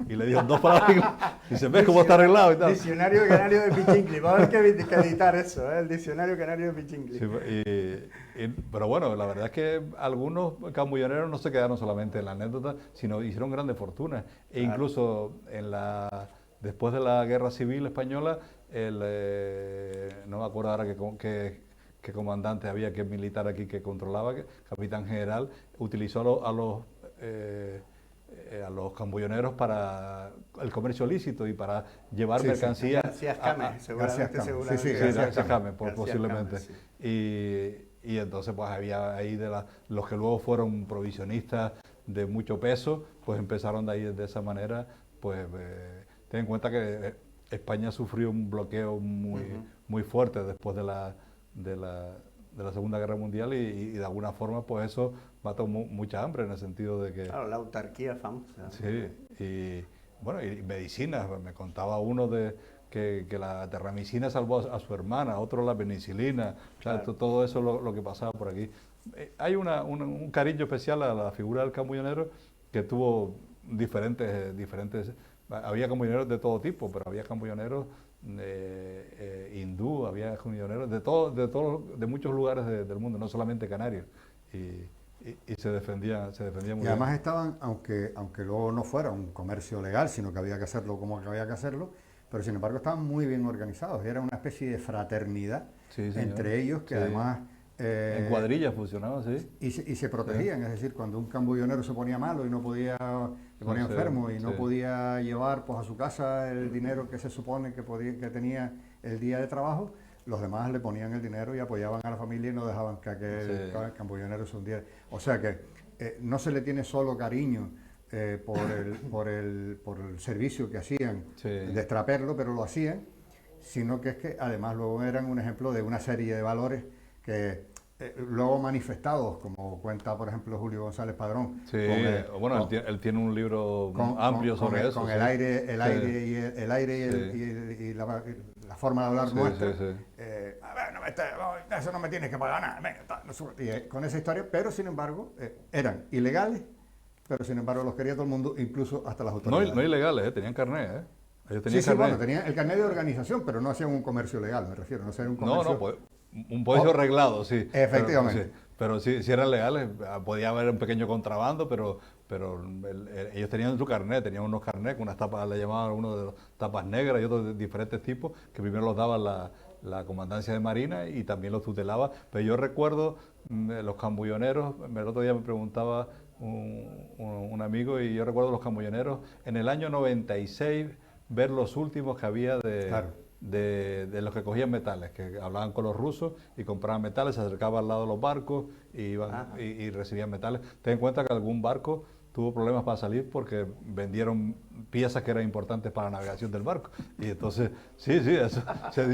y le dio dos palabras, y dice, ¿ves cómo está arreglado y tal?
Diccionario canario de pichingle, va a haber que editar eso, el diccionario canario de pichingle.
Sí, pero bueno, la verdad es que algunos cambulloneros no se quedaron solamente en la anécdota, sino hicieron grandes fortunas. E
Claro.
incluso después de la Guerra Civil Española, no me acuerdo ahora qué comandante había, qué militar aquí que controlaba, capitán general, utilizó a los cambulloneros para el comercio lícito y para llevar
Sí, sí.
mercancías.
García Escámez, seguramente.
García Escámez. Sí, sí,
Sí,
García
Escámez,
García
posiblemente.
Escámez, sí.
Y entonces pues había ahí los que luego fueron provisionistas de mucho peso, pues empezaron de ahí de esa manera. Pues ten en cuenta que España sufrió un bloqueo muy fuerte después de la Segunda Guerra Mundial y de alguna forma pues eso mató mucha hambre en el sentido de que...
Claro, la autarquía famosa.
Sí, y bueno, y medicinas, me contaba uno que la terramicina salvó a su hermana, otro la penicilina,
Claro.
todo eso lo que pasaba por aquí. Hay un cariño especial a la figura del cambullonero que tuvo diferentes, había cambulloneros de todo tipo, pero había cambulloneros hindú, había cambulloneros de muchos lugares del mundo, no solamente canarios, y se defendía muy
Y además
bien.
estaban, aunque luego no fuera un comercio legal, sino que había que hacerlo como que había que hacerlo, pero sin embargo estaban muy bien organizados. Era una especie de fraternidad
Sí, señor.
entre ellos que
Sí.
además...
En cuadrillas funcionaba, sí.
Y se protegían, es decir, cuando un cambullonero se ponía malo y no podía, se ponía
No sé,
enfermo y no
sí.
podía llevar pues a su casa el dinero que se supone que tenía el día de trabajo, los demás le ponían el dinero y apoyaban a la familia y no dejaban que aquel
Sí.
cambullonero se hundiera. O sea que no se le tiene solo cariño por el servicio que hacían
Sí.
de extraperlo, pero lo hacían, sino que es que además luego eran un ejemplo de una serie de valores que luego manifestados, como cuenta por ejemplo Julio González Padrón.
Sí, bueno, él tiene un libro amplio sobre eso.
Con
sí.
el aire,
Sí.
el aire
Sí.
y la forma de hablar
Sí,
nuestra.
sí, sí.
A ver, eso no me tienes que pagar nada. Venga, con esa historia, pero sin embargo eran ilegales, pero sin embargo los quería todo el mundo, incluso hasta las autoridades.
No ilegales, tenían carnet, ¿eh? Ellos tenían
Sí,
carnet.
bueno, tenían el carnet de organización, pero no hacían un comercio legal, me refiero, no hacían un comercio...
Pues, un comercio reglado, sí.
Efectivamente.
Pero sí eran legales, podía haber un pequeño contrabando, pero ellos tenían su carnet, tenían unos carnets con unas tapas, le llamaban uno de las tapas negras y otros de diferentes tipos, que primero los daba la Comandancia de Marina y también los tutelaba. Pero yo recuerdo los cambulloneros, el otro día me preguntaba un amigo, y yo recuerdo los cambulloneros en el año 96 ver los últimos que había
Claro.
de los que cogían metales, que hablaban con los rusos y compraban metales, se acercaban al lado de los barcos y recibían metales. Ten en cuenta que algún barco tuvo problemas para salir porque vendieron piezas que eran importantes para la navegación del barco. Y entonces, sí, eso se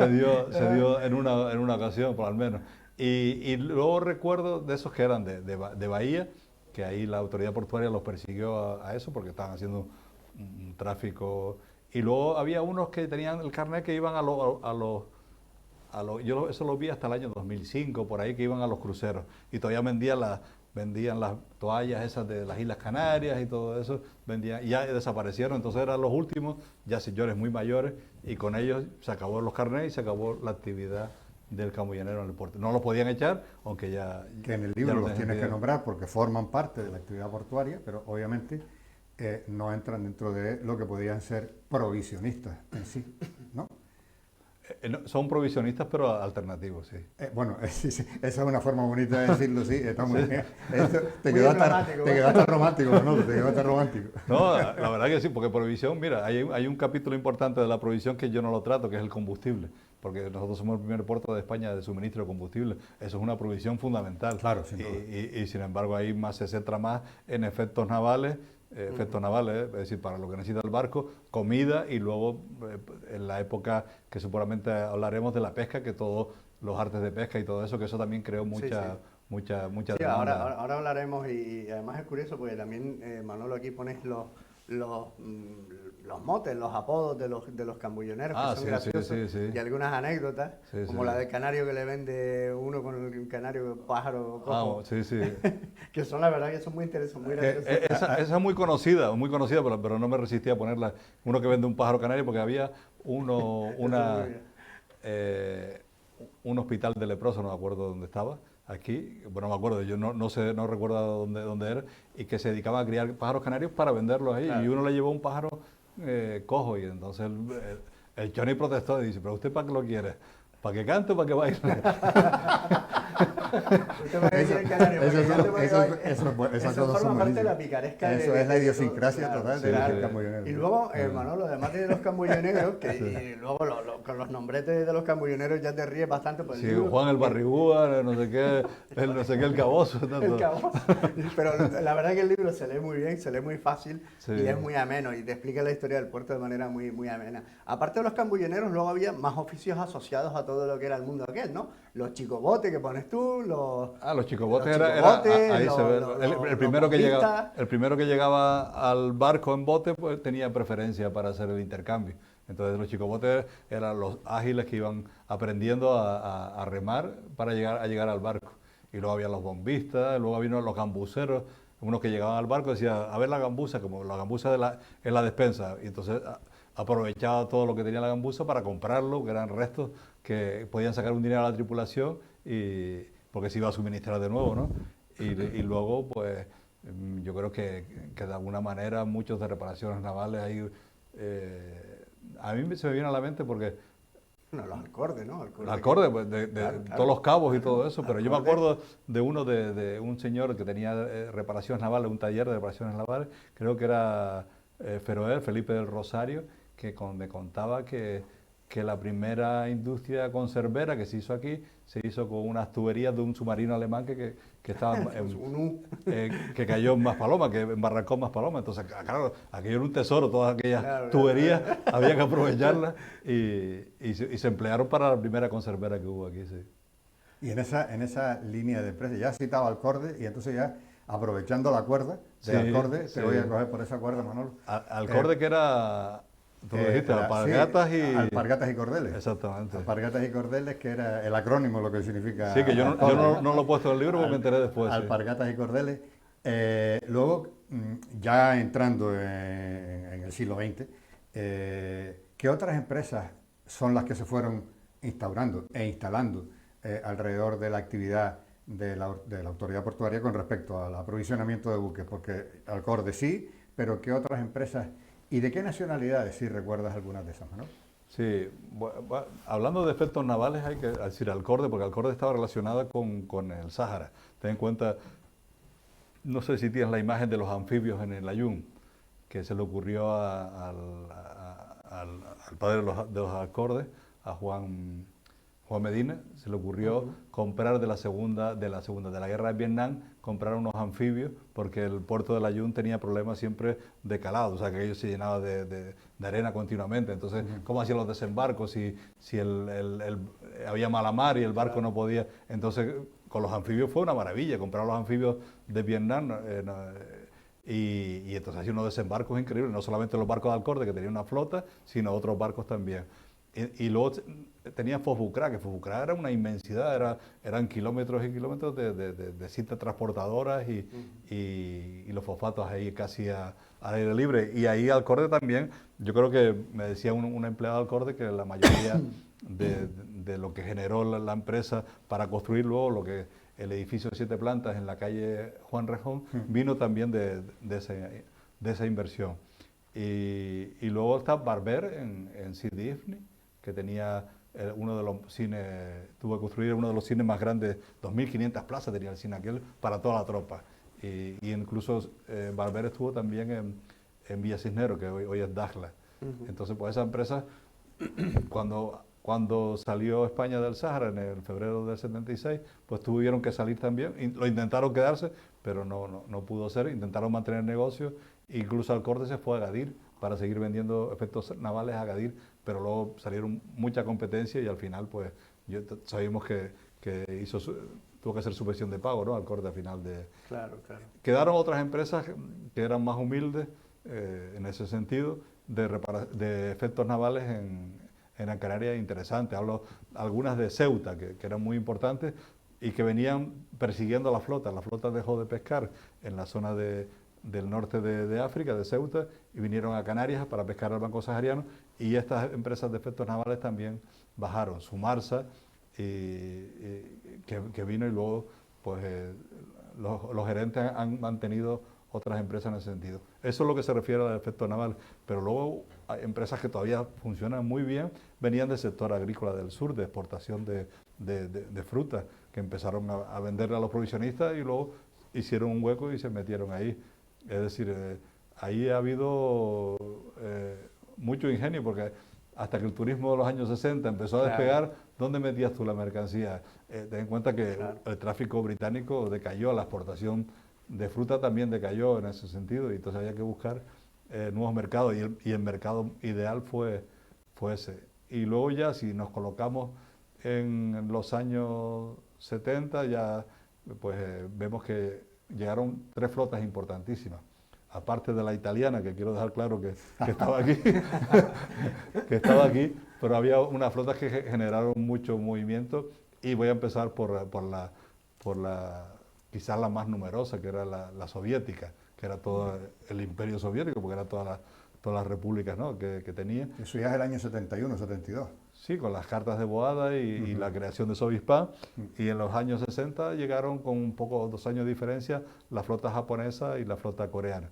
dio en una ocasión, por al menos. Y luego recuerdo de esos que eran de Bahía, que ahí la autoridad portuaria los persiguió a eso porque estaban haciendo un tráfico. Y luego había unos que tenían el carnet que iban yo eso lo vi hasta el año 2005, por ahí, que iban a los cruceros y todavía vendían las toallas esas de las Islas Canarias y todo eso, vendían, y ya desaparecieron, entonces eran los últimos, ya señores muy mayores, y con ellos se acabó los carnets y se acabó la actividad del camuyonero en el puerto. No los podían echar, aunque ya...
Que en el libro los tienes que nombrar porque forman parte de la actividad portuaria, pero obviamente no entran dentro de lo que podrían ser provisionistas en sí, ¿no?
Son provisionistas, pero alternativos, sí.
Bueno, sí, esa es una forma bonita de decirlo, sí, está muy bien. Te quedó
romántico.
hasta romántico, ¿no? Te quedó hasta romántico.
No, la verdad que sí, porque provisión, mira, hay un capítulo importante de la provisión que yo no lo trato, que es el combustible, porque nosotros somos el primer puerto de España de suministro de combustible. Eso es una provisión fundamental.
Claro, sin duda.
Y sin embargo, ahí se centra más en efectos navales, es decir, para lo que necesita el barco, comida, y luego en la época que seguramente hablaremos de la pesca, que todos los artes de pesca y todo eso, que eso también creó mucha
Sí,
demanda.
ahora hablaremos, y además es curioso porque también, Manolo, aquí pones los motes, los apodos de los cambulloneros, que son graciosos, y algunas anécdotas, como la del canario que le vende uno con el canario pájaro cojo, que son, la verdad, que son muy interesantes, muy graciosos.
Esa es muy conocida, pero no me resistí a ponerla. Uno que vende un pájaro canario, porque había un hospital de leprosos, no me acuerdo dónde estaba, aquí, bueno, no me acuerdo, yo no sé, no recuerdo dónde era, y que se dedicaban a criar pájaros canarios para venderlos ahí, claro. Y uno le llevó un pájaro cojo, y entonces el Johnny protestó y dice, pero ¿usted para qué lo quiere? ¿Para que cante o para que baile?
Eso forma parte de la picaresca.
Eso es la idiosincrasia total del cambullonero.
Y luego, Manolo, además de los cambulloneros, y luego con los nombretes de los cambulloneros ya te ríes bastante. Pues,
Juan el Barrigúa, no sé qué, el Cabozo.
El Cabozo. Pero la verdad es que el libro se lee muy bien, se lee muy fácil, y es muy ameno, y te explica la historia del puerto de manera muy, muy amena. Aparte de los cambulloneros, luego había más oficios asociados a todo lo que era el mundo aquel, ¿no? Los chicobotes que pones tú, los
chicobotes
ahí
se ve. El primero que llegaba al barco en bote, pues tenía preferencia para hacer el intercambio. Entonces los chicobotes eran los ágiles que iban aprendiendo a remar para llegar al barco. Y luego había los bombistas, luego había los gambuceros, unos que llegaban al barco y decían, a ver la gambuza, como la gambuza es la despensa. Y entonces aprovechaba todo lo que tenía la gambuza para comprarlo, que eran restos que podían sacar un dinero a la tripulación, porque se iba a suministrar de nuevo, ¿no? Y luego, pues, yo creo que de alguna manera muchos de reparaciones navales ahí, a mí se me viene a la mente porque...
No, los alcordes, ¿no?
Los alcordes, pues, claro. Todos los cabos y todo eso, pero yo me acuerdo de uno de un señor que tenía reparaciones navales, un taller de reparaciones navales, creo que era Felipe del Rosario, que me contaba que la primera industria conservera que se hizo aquí se hizo con unas tuberías de un submarino alemán que estaba que cayó en Maspalomas, que embarrancó en Maspalomas. Entonces, claro, aquello era un tesoro, todas aquellas tuberías, había que aprovecharlas, y se emplearon para la primera conservera que hubo aquí, sí.
Y en esa línea de precio, ya citaba Alcorde, y entonces ya aprovechando la cuerda de Alcorde, te voy a coger por esa cuerda, Manolo.
Alcorde que era... Tú lo dijiste, alpargatas
alpargatas y cordeles.
Exactamente.
Alpargatas y cordeles, que era el acrónimo, lo que significa...
Sí, que yo no lo he puesto en el libro porque me enteré después.
Alpargatas y cordeles. Luego, ya entrando en el siglo XX, ¿qué otras empresas son las que se fueron instaurando e instalando alrededor de la actividad de la autoridad portuaria con respecto al aprovisionamiento de buques? Porque Alcorde sí, pero ¿qué otras empresas... ¿Y de qué nacionalidades, si recuerdas algunas de esas, no?
Sí, hablando de efectos navales hay que decir Alcorde, porque Alcorde estaba relacionada con el Sáhara. Ten en cuenta, no sé si tienes la imagen de los anfibios en el Ayun, que se le ocurrió al padre de los Alcordes, a Juan Medina, se le ocurrió comprar de la guerra de Vietnam, comprar unos anfibios, porque el puerto del Ayun tenía problemas siempre de calado, o sea que ellos se llenaban de arena continuamente. Entonces, ¿cómo hacían los desembarcos si había mala mar y el barco no podía? Entonces con los anfibios fue una maravilla, comprar los anfibios de Vietnam. Y entonces hacía unos desembarcos increíbles, no solamente los barcos de Alcorte, que tenían una flota, sino otros barcos también. Y luego tenía Fosbucrá, que Fosbucrá era una inmensidad, eran kilómetros y kilómetros de cintas transportadoras y los fosfatos ahí casi al aire libre. Y ahí Alcorte también, yo creo que me decía un empleado de Alcorte que la mayoría de lo que generó la empresa para construir luego el edificio de 7 plantas en la calle Juan Rejón vino también de esa inversión. Y luego está Barber en Sidi-Ifni, que tenía uno de los cines, tuvo que construir uno de los cines más grandes, 2.500 plazas tenía el cine aquel para toda la tropa. Y incluso Barber estuvo también en Villa Cisneros, que hoy es Dakhla. Entonces, pues esa empresa, cuando salió España del Sáhara en el febrero del 76, pues tuvieron que salir también. Lo intentaron quedarse, pero no pudo ser. Intentaron mantener el negocio. Incluso Alcorte se fue a Agadir para seguir vendiendo efectos navales a Agadir, pero luego salieron mucha competencia y al final, pues, sabíamos que tuvo que hacer subvención de pago, ¿no? Alcorte al final de...
Claro, claro.
Quedaron otras empresas que eran más humildes en ese sentido, de efectos navales en Gran Canaria interesantes. Hablo algunas de Ceuta, que eran muy importantes y que venían persiguiendo a la flota. La flota dejó de pescar en la zona del norte de África, de Ceuta, y vinieron a Canarias para pescar al Banco Sahariano, y estas empresas de efectos navales también bajaron. Sumarsa, que vino, y luego pues los gerentes han mantenido otras empresas en ese sentido. Eso es lo que se refiere al efecto naval, pero luego hay empresas que todavía funcionan muy bien, venían del sector agrícola del sur, de exportación de frutas, que empezaron a venderle a los provisionistas y luego hicieron un hueco y se metieron ahí. Es decir, ahí ha habido mucho ingenio, porque hasta que el turismo de los años 60 empezó a despegar, ¿dónde metías tú la mercancía? Ten en cuenta que el tráfico británico decayó, la exportación de fruta también decayó en ese sentido, y entonces había que buscar nuevos mercados, y el mercado ideal fue ese. Y luego ya, si nos colocamos en los años 70, ya pues vemos que llegaron 3 flotas importantísimas, aparte de la italiana, que quiero dejar claro que estaba aquí, que estaba aquí, pero había unas flotas que generaron mucho movimiento, y voy a empezar por la quizás la más numerosa, que era la soviética, que era todo el imperio soviético, porque eran todas las repúblicas, ¿no?, que tenía.
Eso ya es el año 71, 72.
Sí, con las cartas de Boada y la creación de Sovispán, y en los años 60 llegaron con un poco, 2 años de diferencia, la flota japonesa y la flota coreana.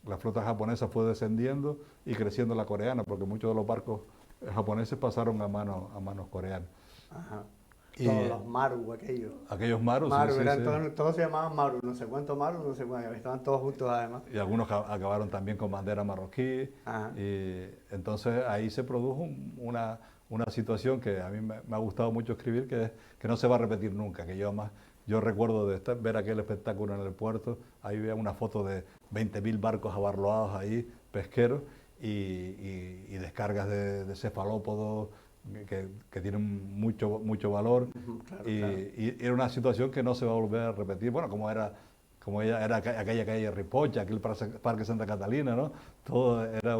La flota japonesa fue descendiendo y creciendo la coreana, porque muchos de los barcos japoneses pasaron a manos coreanas.
Ajá.
Y
todos los Maru,
aquellos Maru,
Maru,
sí,
eran todos se llamaban Maru, no sé cuántos Maru, no sé cuántos, estaban todos juntos además.
Y algunos acabaron también con bandera marroquí. Y entonces ahí se produjo una situación que a mí me ha gustado mucho escribir, que no se va a repetir nunca, que yo recuerdo de ver aquel espectáculo en el puerto. Ahí veía una foto de 20.000 barcos abarroados ahí, pesqueros, y descargas de cefalópodos que tienen mucho valor.
Claro,
y era una situación que no se va a volver a repetir. Bueno, como era aquella calle Ripocha, aquel Parque Santa Catalina, ¿no? Todo era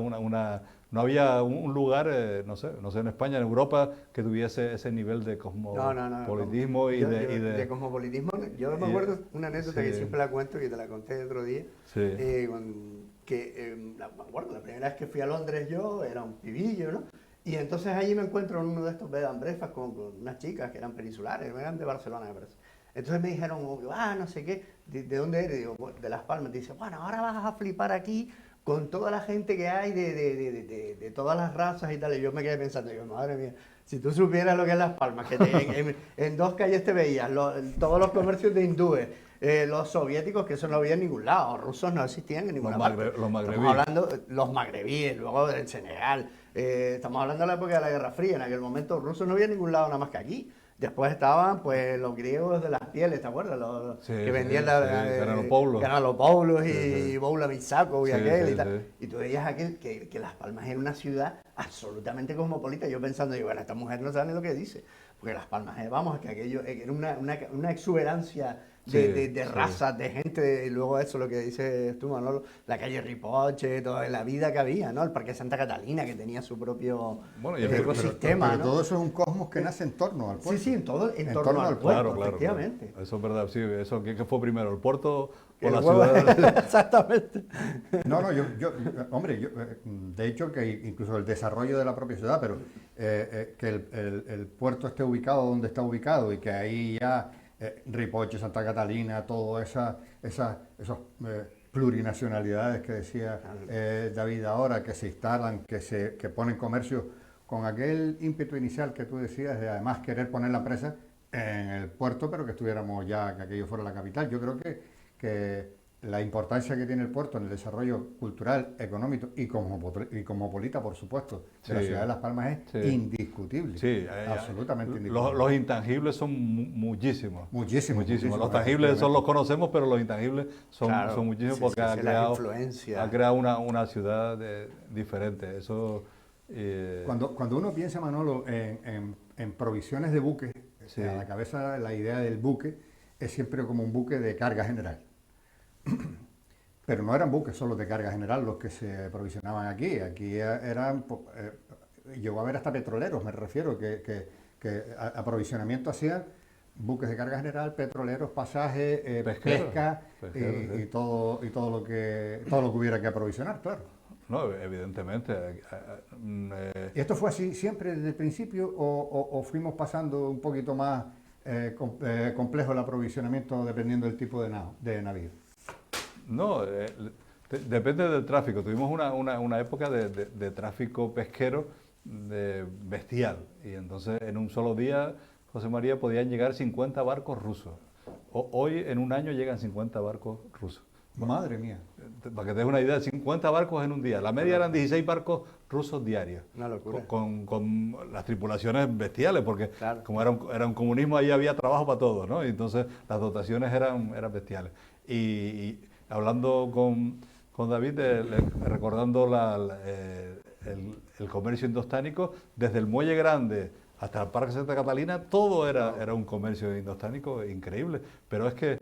no había un lugar, no sé, en España, en Europa, que tuviese ese nivel de cosmopolitismo
de cosmopolitismo. Yo me acuerdo una anécdota que siempre la cuento, que te la conté el otro día.
Sí.
Me acuerdo, la primera vez que fui a Londres yo, era un pibillo, ¿no? Y entonces allí me encuentro en uno de estos bed and breakfast con unas chicas que eran peninsulares, eran de Barcelona, me parece. Entonces me dijeron, no sé qué, ¿de dónde eres? Digo, de Las Palmas. Dice, bueno, ahora vas a flipar aquí con toda la gente que hay de todas las razas y tal. Y yo me quedé pensando, digo, madre mía, si tú supieras lo que es Las Palmas, que en 2 calles te veías todos los comercios de hindúes, los soviéticos, que eso no había en ningún lado, rusos no existían en ninguna parte.
Los magrebíes.
Estamos hablando los magrebíes, luego del Senegal. Estamos hablando de la época de la Guerra Fría, en aquel momento rusos no había en ningún lado nada más que aquí. Después estaban pues los griegos de las pieles, ¿te acuerdas?
Sí,
Que vendían
sí, Granopoulos.
Granopoulos
Sí,
y
sí.
Boula Misako y
Sí,
aquel
sí,
y tal.
sí.
Y tú veías aquel que Las Palmas era una ciudad absolutamente cosmopolita. Yo pensando, digo, bueno, esta mujer no sabe ni lo que dice. Porque Las Palmas, vamos, que aquello era una exuberancia de
Sí.
razas, de gente, y luego eso, lo que dices tú, Manolo, la calle Ripoche, toda la vida que había, ¿no? El Parque Santa Catalina, que tenía su propio
Bueno, y el
ecosistema,
pero
¿no?
todo eso es un cosmos que nace en torno al
Sí,
puerto.
sí, en
En
torno al
puerto.
puerto,
Claro.
efectivamente.
Eso es verdad, sí. Eso, ¿qué fue primero, el puerto o
El
la
huevo-
ciudad?
Exactamente.
No, no, hombre, de hecho que incluso el desarrollo de la propia ciudad, pero que el puerto esté ubicado donde está ubicado y que ahí ya Ripoche, Santa Catalina, todas esos plurinacionalidades que decía David ahora, que se instalan, que ponen comercio con aquel ímpetu inicial que tú decías de además querer poner la empresa en el puerto, pero que estuviéramos ya, que aquello fuera la capital. Yo creo que la importancia que tiene el puerto en el desarrollo cultural, económico y cosmopolita, por supuesto, de la
Sí,
ciudad de Las Palmas es
sí.
indiscutible.
Sí,
Absolutamente indiscutible.
los intangibles son muchísimos.
Muchísimo, muchísimo,
Los tangibles son los conocemos, pero los intangibles
Claro,
son muchísimos
sí,
porque
sí, sí, las influencias.
ha creado una ciudad diferente. Eso,
Cuando uno piensa, Manolo, en provisiones de buques,
Sí.
a la cabeza la idea del buque es siempre como un buque de carga general. Pero no eran buques solo de carga general los que se provisionaban aquí. Aquí eran, llegó a haber hasta petroleros, me refiero, que aprovisionamiento hacían buques de carga general, petroleros, pasajes, pesca
Pesqueros, sí.
y todo lo que hubiera que aprovisionar, claro.
no, evidentemente.
¿Y esto fue así siempre desde el principio o fuimos pasando un poquito más complejo el aprovisionamiento dependiendo del tipo de navío?
No, depende del tráfico. Tuvimos una época de tráfico pesquero bestial. Y entonces en un solo día, José María, podían llegar 50 barcos rusos. Hoy en un año llegan 50 barcos rusos.
Madre mía.
Para que te des una idea, 50 barcos en un día. La media eran 16 barcos rusos diarios.
Una locura.
Con las tripulaciones bestiales, porque
Claro.
como era un comunismo, ahí había trabajo para todos, ¿no? Y entonces las dotaciones eran bestiales. Y hablando con David, recordando el comercio indostánico, desde el Muelle Grande hasta el Parque Santa Catalina, todo era un comercio indostánico increíble. Pero es que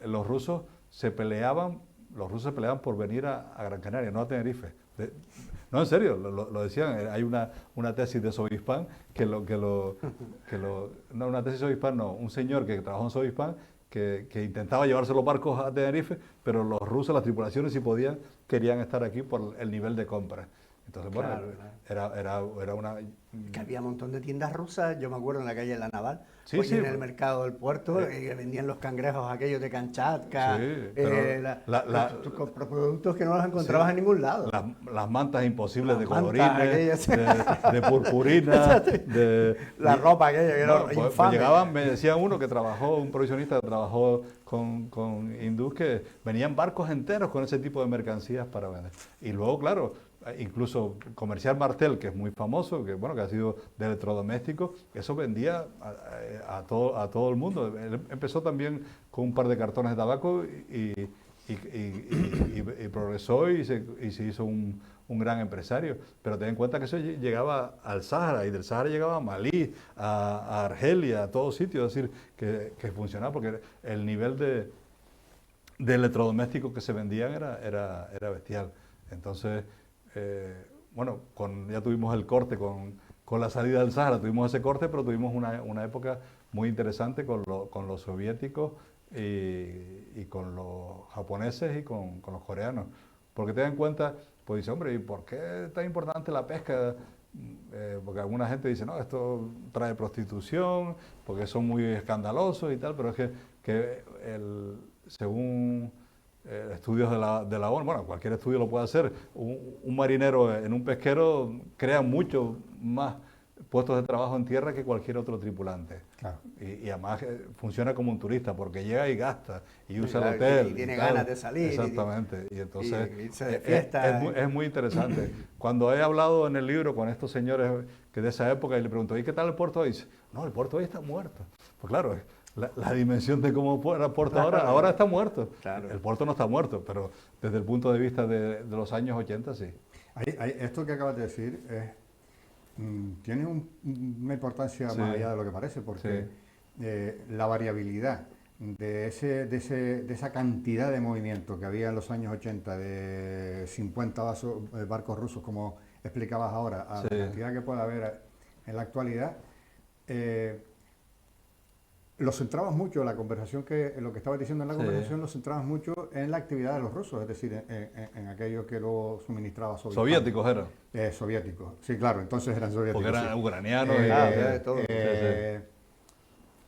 los rusos se peleaban por venir a Gran Canaria, no a Tenerife. No, en serio, lo decían. Hay una tesis de Sobispan no, una tesis de Sobispan no, un señor que trabajó en Sobispan que intentaba llevarse los barcos a Tenerife, pero los rusos, las tripulaciones, si podían, querían estar aquí por el nivel de compra. Entonces, bueno,
Claro.
era una...
Que había un montón de tiendas rusas, yo me acuerdo en la calle La Naval,
Sí,
pues,
sí,
en el mercado del puerto, que vendían los cangrejos aquellos de Kamchatka,
Sí, pero
productos que no los encontrabas en ningún lado.
las mantas imposibles de
Las mantas
colorines,
aquellas.
de purpurina,
La ropa aquella que era
Bueno, pues
infame.
llegaban, me decía uno que trabajó, un provisionista que trabajó con hindús, que venían barcos enteros con ese tipo de mercancías para vender. Y luego, claro, incluso Comercial Martel, que es muy famoso, que ha sido de electrodomésticos, eso vendía a todo el mundo. Él empezó también con un par de cartones de tabaco y progresó y se hizo un gran empresario. Pero ten en cuenta que eso llegaba al Sáhara, y del Sáhara llegaba a Malí, a Argelia, a todos sitios, es decir, que funcionaba, porque el nivel de electrodomésticos que se vendían era bestial. Entonces, ya tuvimos el corte con la salida del Sáhara, tuvimos ese corte, pero tuvimos una época muy interesante con los soviéticos y con los japoneses y con los coreanos. Porque ten en cuenta, pues dice, hombre, ¿y por qué es tan importante la pesca? Porque alguna gente dice, no, esto trae prostitución, porque son muy escandalosos y tal, pero es que según estudios de la ONU, bueno, cualquier estudio lo puede hacer, un marinero en un pesquero crea mucho más puestos de trabajo en tierra que cualquier otro tripulante.
Claro.
Y además funciona como un turista porque llega y gasta y usa
Claro,
el hotel.
y tiene
tal.
ganas de salir.
Exactamente. Y entonces
y irse de fiesta.
es muy interesante. Cuando he hablado en el libro con estos señores que de esa época y le pregunto, ¿y qué tal el puerto hoy? Dice, no, el puerto hoy está muerto. Pues claro, la dimensión de cómo era el puerto ahora está muerto.
Claro.
El puerto no está muerto, pero desde el punto de vista de los años 80 sí.
Esto que acabas de decir tiene una importancia
Sí.
más allá de lo que parece, porque la variabilidad de esa cantidad de movimiento que había en los años 80 de 50 barcos rusos, como explicabas ahora, a la cantidad que puede haber en la actualidad, lo centrabas mucho, la conversación lo que estabas diciendo en la conversación, lo centrabas mucho en la actividad de los rusos, es decir, en aquello que lo suministraba
Soviéticos eran.
Soviéticos, sí, claro, entonces eran soviéticos.
Porque eran
sí.
ucranianos.
de todo.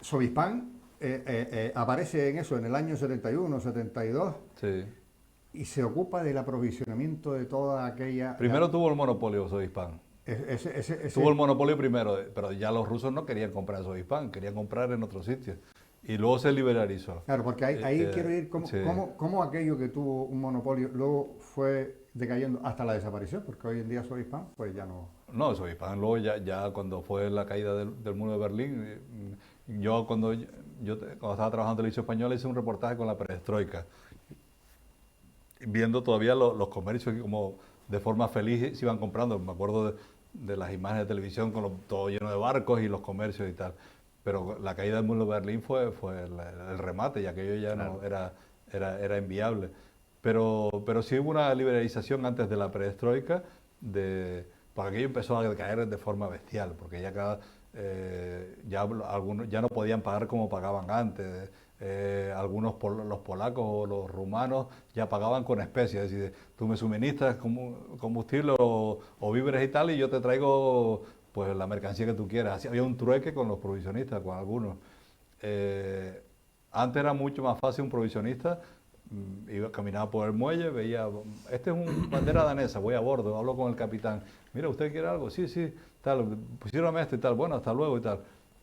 Sovipán aparece en eso en el año 71, 72
Sí.
y se ocupa del aprovisionamiento de toda aquella...
Primero tuvo el monopolio Sovipán. Tuvo el monopolio primero, pero ya los rusos no querían comprar Sovipán, querían comprar en otro sitio. Y luego se liberalizó.
Claro, porque ahí quiero ir,
sí.
cómo aquello que tuvo un monopolio luego fue decayendo hasta la desaparición, porque hoy en día Sovipán pues ya no...
No, Sovipán luego ya cuando fue la caída del muro de Berlín, yo cuando estaba trabajando en Televisión Española hice un reportaje con la perestroika, viendo todavía los comercios que como de forma feliz se iban comprando. Me acuerdo de las imágenes de televisión con todo lleno de barcos y los comercios y tal. Pero la caída del muro de Berlín fue el remate y aquello ya no era inviable. Pero sí hubo una liberalización antes de la perestroika, porque aquello empezó a caer de forma bestial, porque algunos ya no podían pagar como pagaban antes. Los polacos o los rumanos ya pagaban con especies, es decir, tú me suministras combustible o víveres y tal y yo te traigo pues la mercancía que tú quieras. Así había un trueque con los provisionistas, con algunos. Antes era mucho más fácil un provisionista, caminaba por el muelle, veía, este es un bandera danesa, voy a bordo, hablo con el capitán, mira, ¿usted quiere algo? Sí, tal, pusieron esto y tal, bueno, hasta luego y tal.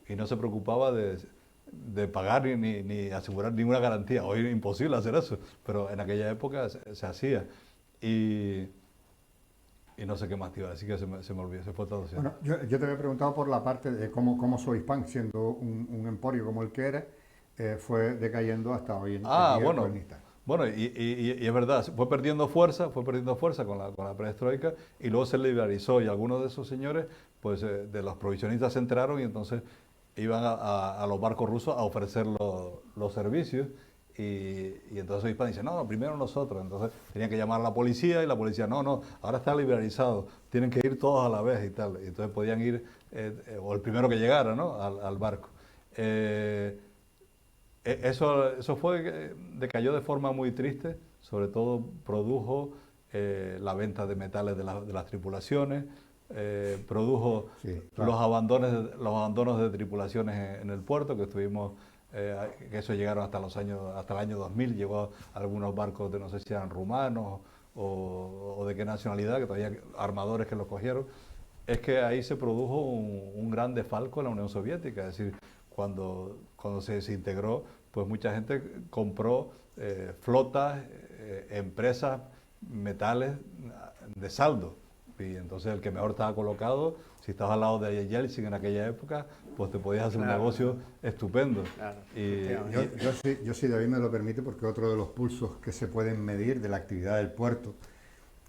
Y no se preocupaba de pagar ni asegurar ninguna garantía. Hoy es imposible hacer eso, pero en aquella época se hacía. Y no sé qué más te iba a decir, que se me olvidó, se fue todo.
Bueno, yo te había preguntado por la parte de cómo Sovipán, siendo un emporio como el que era, fue decayendo hasta hoy en día.
Bueno, y es verdad, fue perdiendo fuerza con la perestroika y luego se liberalizó y algunos de esos señores, pues de los provisionistas se enteraron y entonces iban a los barcos rusos a ofrecer los servicios y entonces Hispán dice, no, primero nosotros. Entonces tenían que llamar a la policía y la policía, no, ahora está liberalizado, tienen que ir todos a la vez y tal. Y entonces podían ir, o el primero que llegara, ¿no?, al barco. Eso decayó de forma muy triste, sobre todo produjo la venta de metales de las tripulaciones, produjo los abandonos de tripulaciones en el puerto, que estuvimos, que eso llegaron hasta el año 2000, llegó a algunos barcos de no sé si eran rumanos o de qué nacionalidad, que todavía armadores que los cogieron. Es que ahí se produjo un gran desfalco en la Unión Soviética, es decir, cuando se desintegró, pues mucha gente compró flotas, empresas, metales de saldo. Y entonces el que mejor estaba colocado, si estabas al lado de Yeltsin en aquella época, pues te podías hacer un negocio estupendo.
Claro.
Yo sí, David me lo permite, porque otro de los pulsos que se pueden medir de la actividad del puerto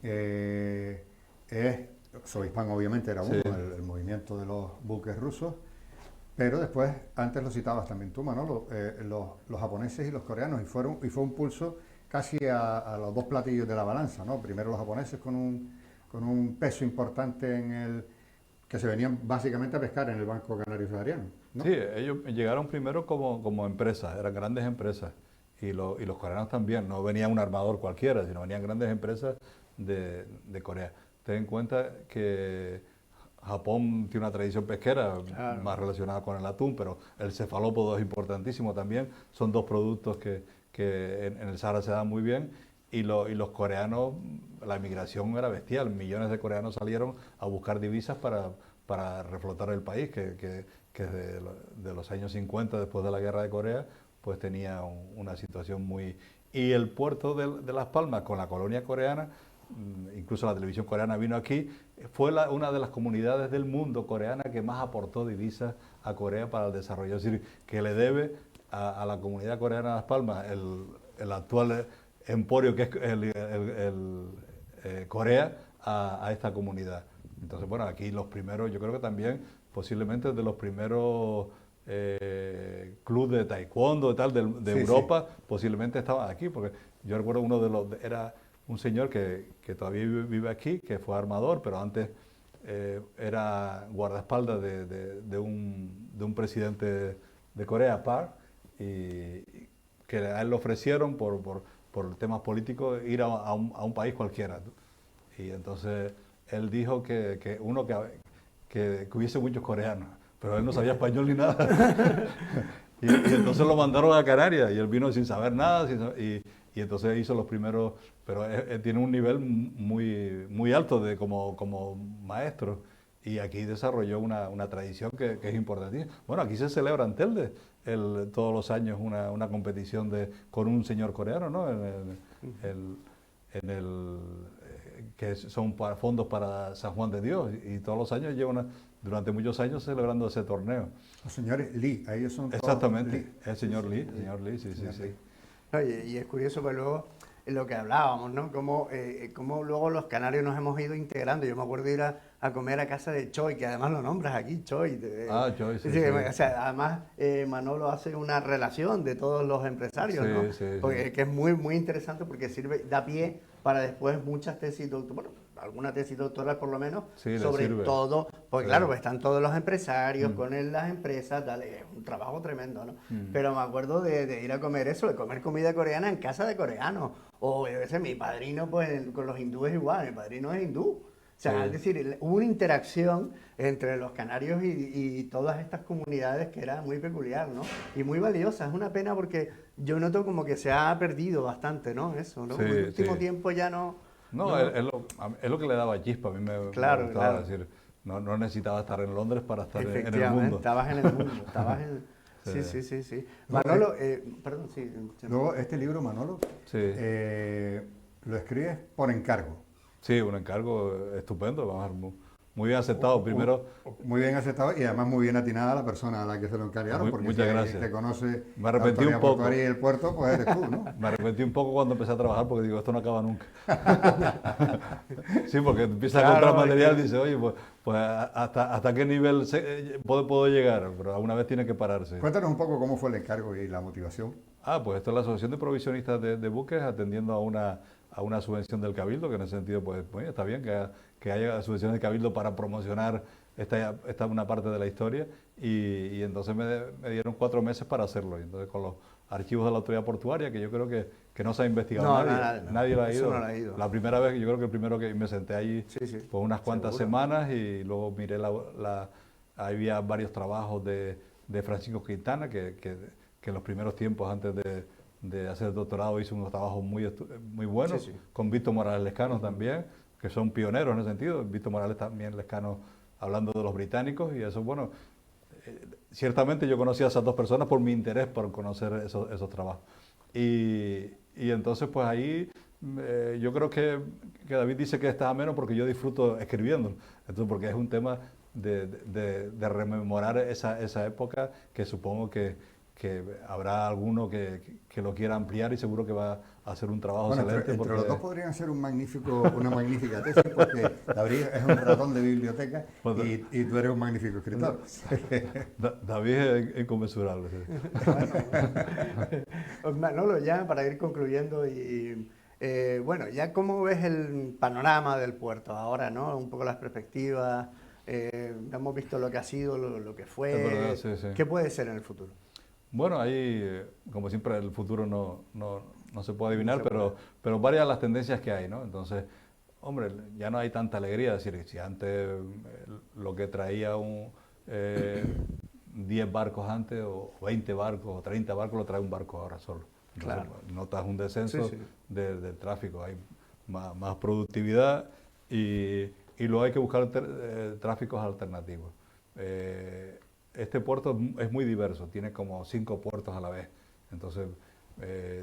es, Sovipán obviamente era uno, el movimiento de los buques rusos, pero después, antes lo citabas también tú, Manolo, los japoneses y los coreanos, y fue un pulso casi a los dos platillos de la balanza, ¿no? Primero los japoneses con un peso importante que se venían básicamente a pescar en el Banco Canario Sahariano, ¿no?
Sí, ellos llegaron primero como empresas, eran grandes empresas, y los coreanos también, no venía un armador cualquiera, sino venían grandes empresas de Corea. Ten en cuenta que Japón tiene una tradición pesquera más relacionada con el atún, pero el cefalópodo es importantísimo también, son dos productos que en el Sahara se dan muy bien. Y los coreanos, la emigración era bestial, millones de coreanos salieron a buscar divisas para reflotar el país, que de los años 50, después de la guerra de Corea, pues tenía una situación muy... Y el puerto de Las Palmas, con la colonia coreana, incluso la televisión coreana vino aquí, fue una de las comunidades del mundo coreana que más aportó divisas a Corea para el desarrollo. Es decir, que le debe a la comunidad coreana de Las Palmas el actual emporio que es Corea a esta comunidad. Entonces, bueno, aquí los primeros, yo creo que también posiblemente de los primeros clubes de taekwondo y tal de
Sí,
Europa, posiblemente estaban aquí, porque yo recuerdo uno de los, era un señor que todavía vive aquí, que fue armador, pero antes era guardaespaldas de un presidente de Corea, Park, y que a él le ofrecieron por temas políticos ir a un país cualquiera. Y entonces él dijo que hubiese muchos coreanos, pero él no sabía español ni nada. y entonces lo mandaron a Canarias y él vino sin saber nada y entonces hizo los primeros, pero tiene un nivel muy alto como maestro y aquí desarrolló una tradición que es importantísima. Bueno, aquí se celebra en Telde todos los años una competición con un señor coreano, ¿no? Que son fondos para San Juan de Dios y todos los años durante muchos años celebrando ese torneo.
Los señores Lee, ahí son todos
Exactamente,
Lee.
el señor Lee, sí.
Oye, y es curioso, pues luego lo que hablábamos, ¿no? Cómo luego los canarios nos hemos ido integrando. Yo me acuerdo de ir a comer a casa de Choi, que además lo nombras aquí, Choi.
Choi, sí.
O sea, además Manolo hace una relación de todos los empresarios, ¿no? Porque, que es muy interesante porque da pie para después muchas tesis doctorales, bueno, alguna tesis doctoral por lo menos, sobre todo, porque claro, pues están todos los empresarios con las empresas, dale, es un trabajo tremendo, ¿no? Pero me acuerdo de ir a comer eso, de comer comida coreana en casa de coreanos, o a veces mi padrino, pues con los hindúes igual, mi padrino es hindú. O sea, es decir, hubo una interacción entre los canarios y todas estas comunidades que era muy peculiar, ¿no? Y muy valiosa. Es una pena porque yo noto como que se ha perdido bastante, ¿no? Eso, ¿no?
Sí,
en el último tiempo ya no...
No, es lo que le daba chispa. A mí me gustaba decir, no necesitaba estar en Londres para estar en el mundo.
Estabas en el mundo, estabas en... Sí. Manolo, perdón, sí.
Luego, este libro, Manolo, lo escribes por encargo.
Sí, un encargo estupendo, vamos a ver, muy bien aceptado. Primero,
muy bien aceptado y además muy bien atinada la persona a la que se lo encargaron, porque
muchas gracias.
Te conoce
me arrepentí un poco.
Y el puerto, pues eres tú, ¿no?
Me arrepentí un poco cuando empecé a trabajar porque digo, esto no acaba nunca. Sí, porque empiezas a encontrar material y dices, oye, pues hasta qué nivel puedo llegar, pero alguna vez tiene que pararse.
Cuéntanos un poco cómo fue el encargo y la motivación.
Pues esto es la Asociación de Provisionistas de Buques atendiendo a una subvención del Cabildo, que en ese sentido pues está bien que haya subvenciones del Cabildo para promocionar esta una parte de la historia y entonces me dieron 4 meses para hacerlo. Y entonces con los archivos de la autoridad portuaria, que yo creo que no se ha investigado nadie lo ha ido.
No lo ha ido.
La primera vez, yo creo que el primero que me senté allí por unas cuantas semanas y luego miré había varios trabajos de Francisco Quintana, que en los primeros tiempos antes de hacer el doctorado hizo unos trabajos muy buenos, con Víctor Morales Lescano también, que son pioneros en ese sentido. Víctor Morales también Lescano hablando de los británicos y eso, bueno, ciertamente yo conocí a esas dos personas por mi interés por conocer esos trabajos. Y entonces pues ahí yo creo que David dice que está ameno porque yo disfruto escribiendo, entonces porque es un tema de rememorar esa época que supongo que habrá alguno que lo quiera ampliar y seguro que va a hacer un trabajo excelente.
Entre los dos podrían hacer una magnífica tesis porque David es un ratón de biblioteca y tú eres un magnífico escritor.
David es inconmensurable.
Bueno, Manolo, ya para ir concluyendo bueno, ya cómo ves el panorama del puerto ahora, ¿no? Un poco las perspectivas, hemos visto lo que ha sido, lo que fue,
verdad,
¿qué puede ser en el futuro?
Bueno, ahí, como siempre, el futuro no se puede adivinar, pero varias de las tendencias que hay, ¿no? Entonces, hombre, ya no hay tanta alegría. Es decir, si antes lo que traía 10 barcos antes, o 20 barcos, o 30 barcos, lo trae un barco ahora solo. Entonces, notas un descenso del tráfico, hay más productividad y y luego hay que buscar tráficos alternativos. Este puerto es muy diverso, tiene como 5 puertos a la vez, entonces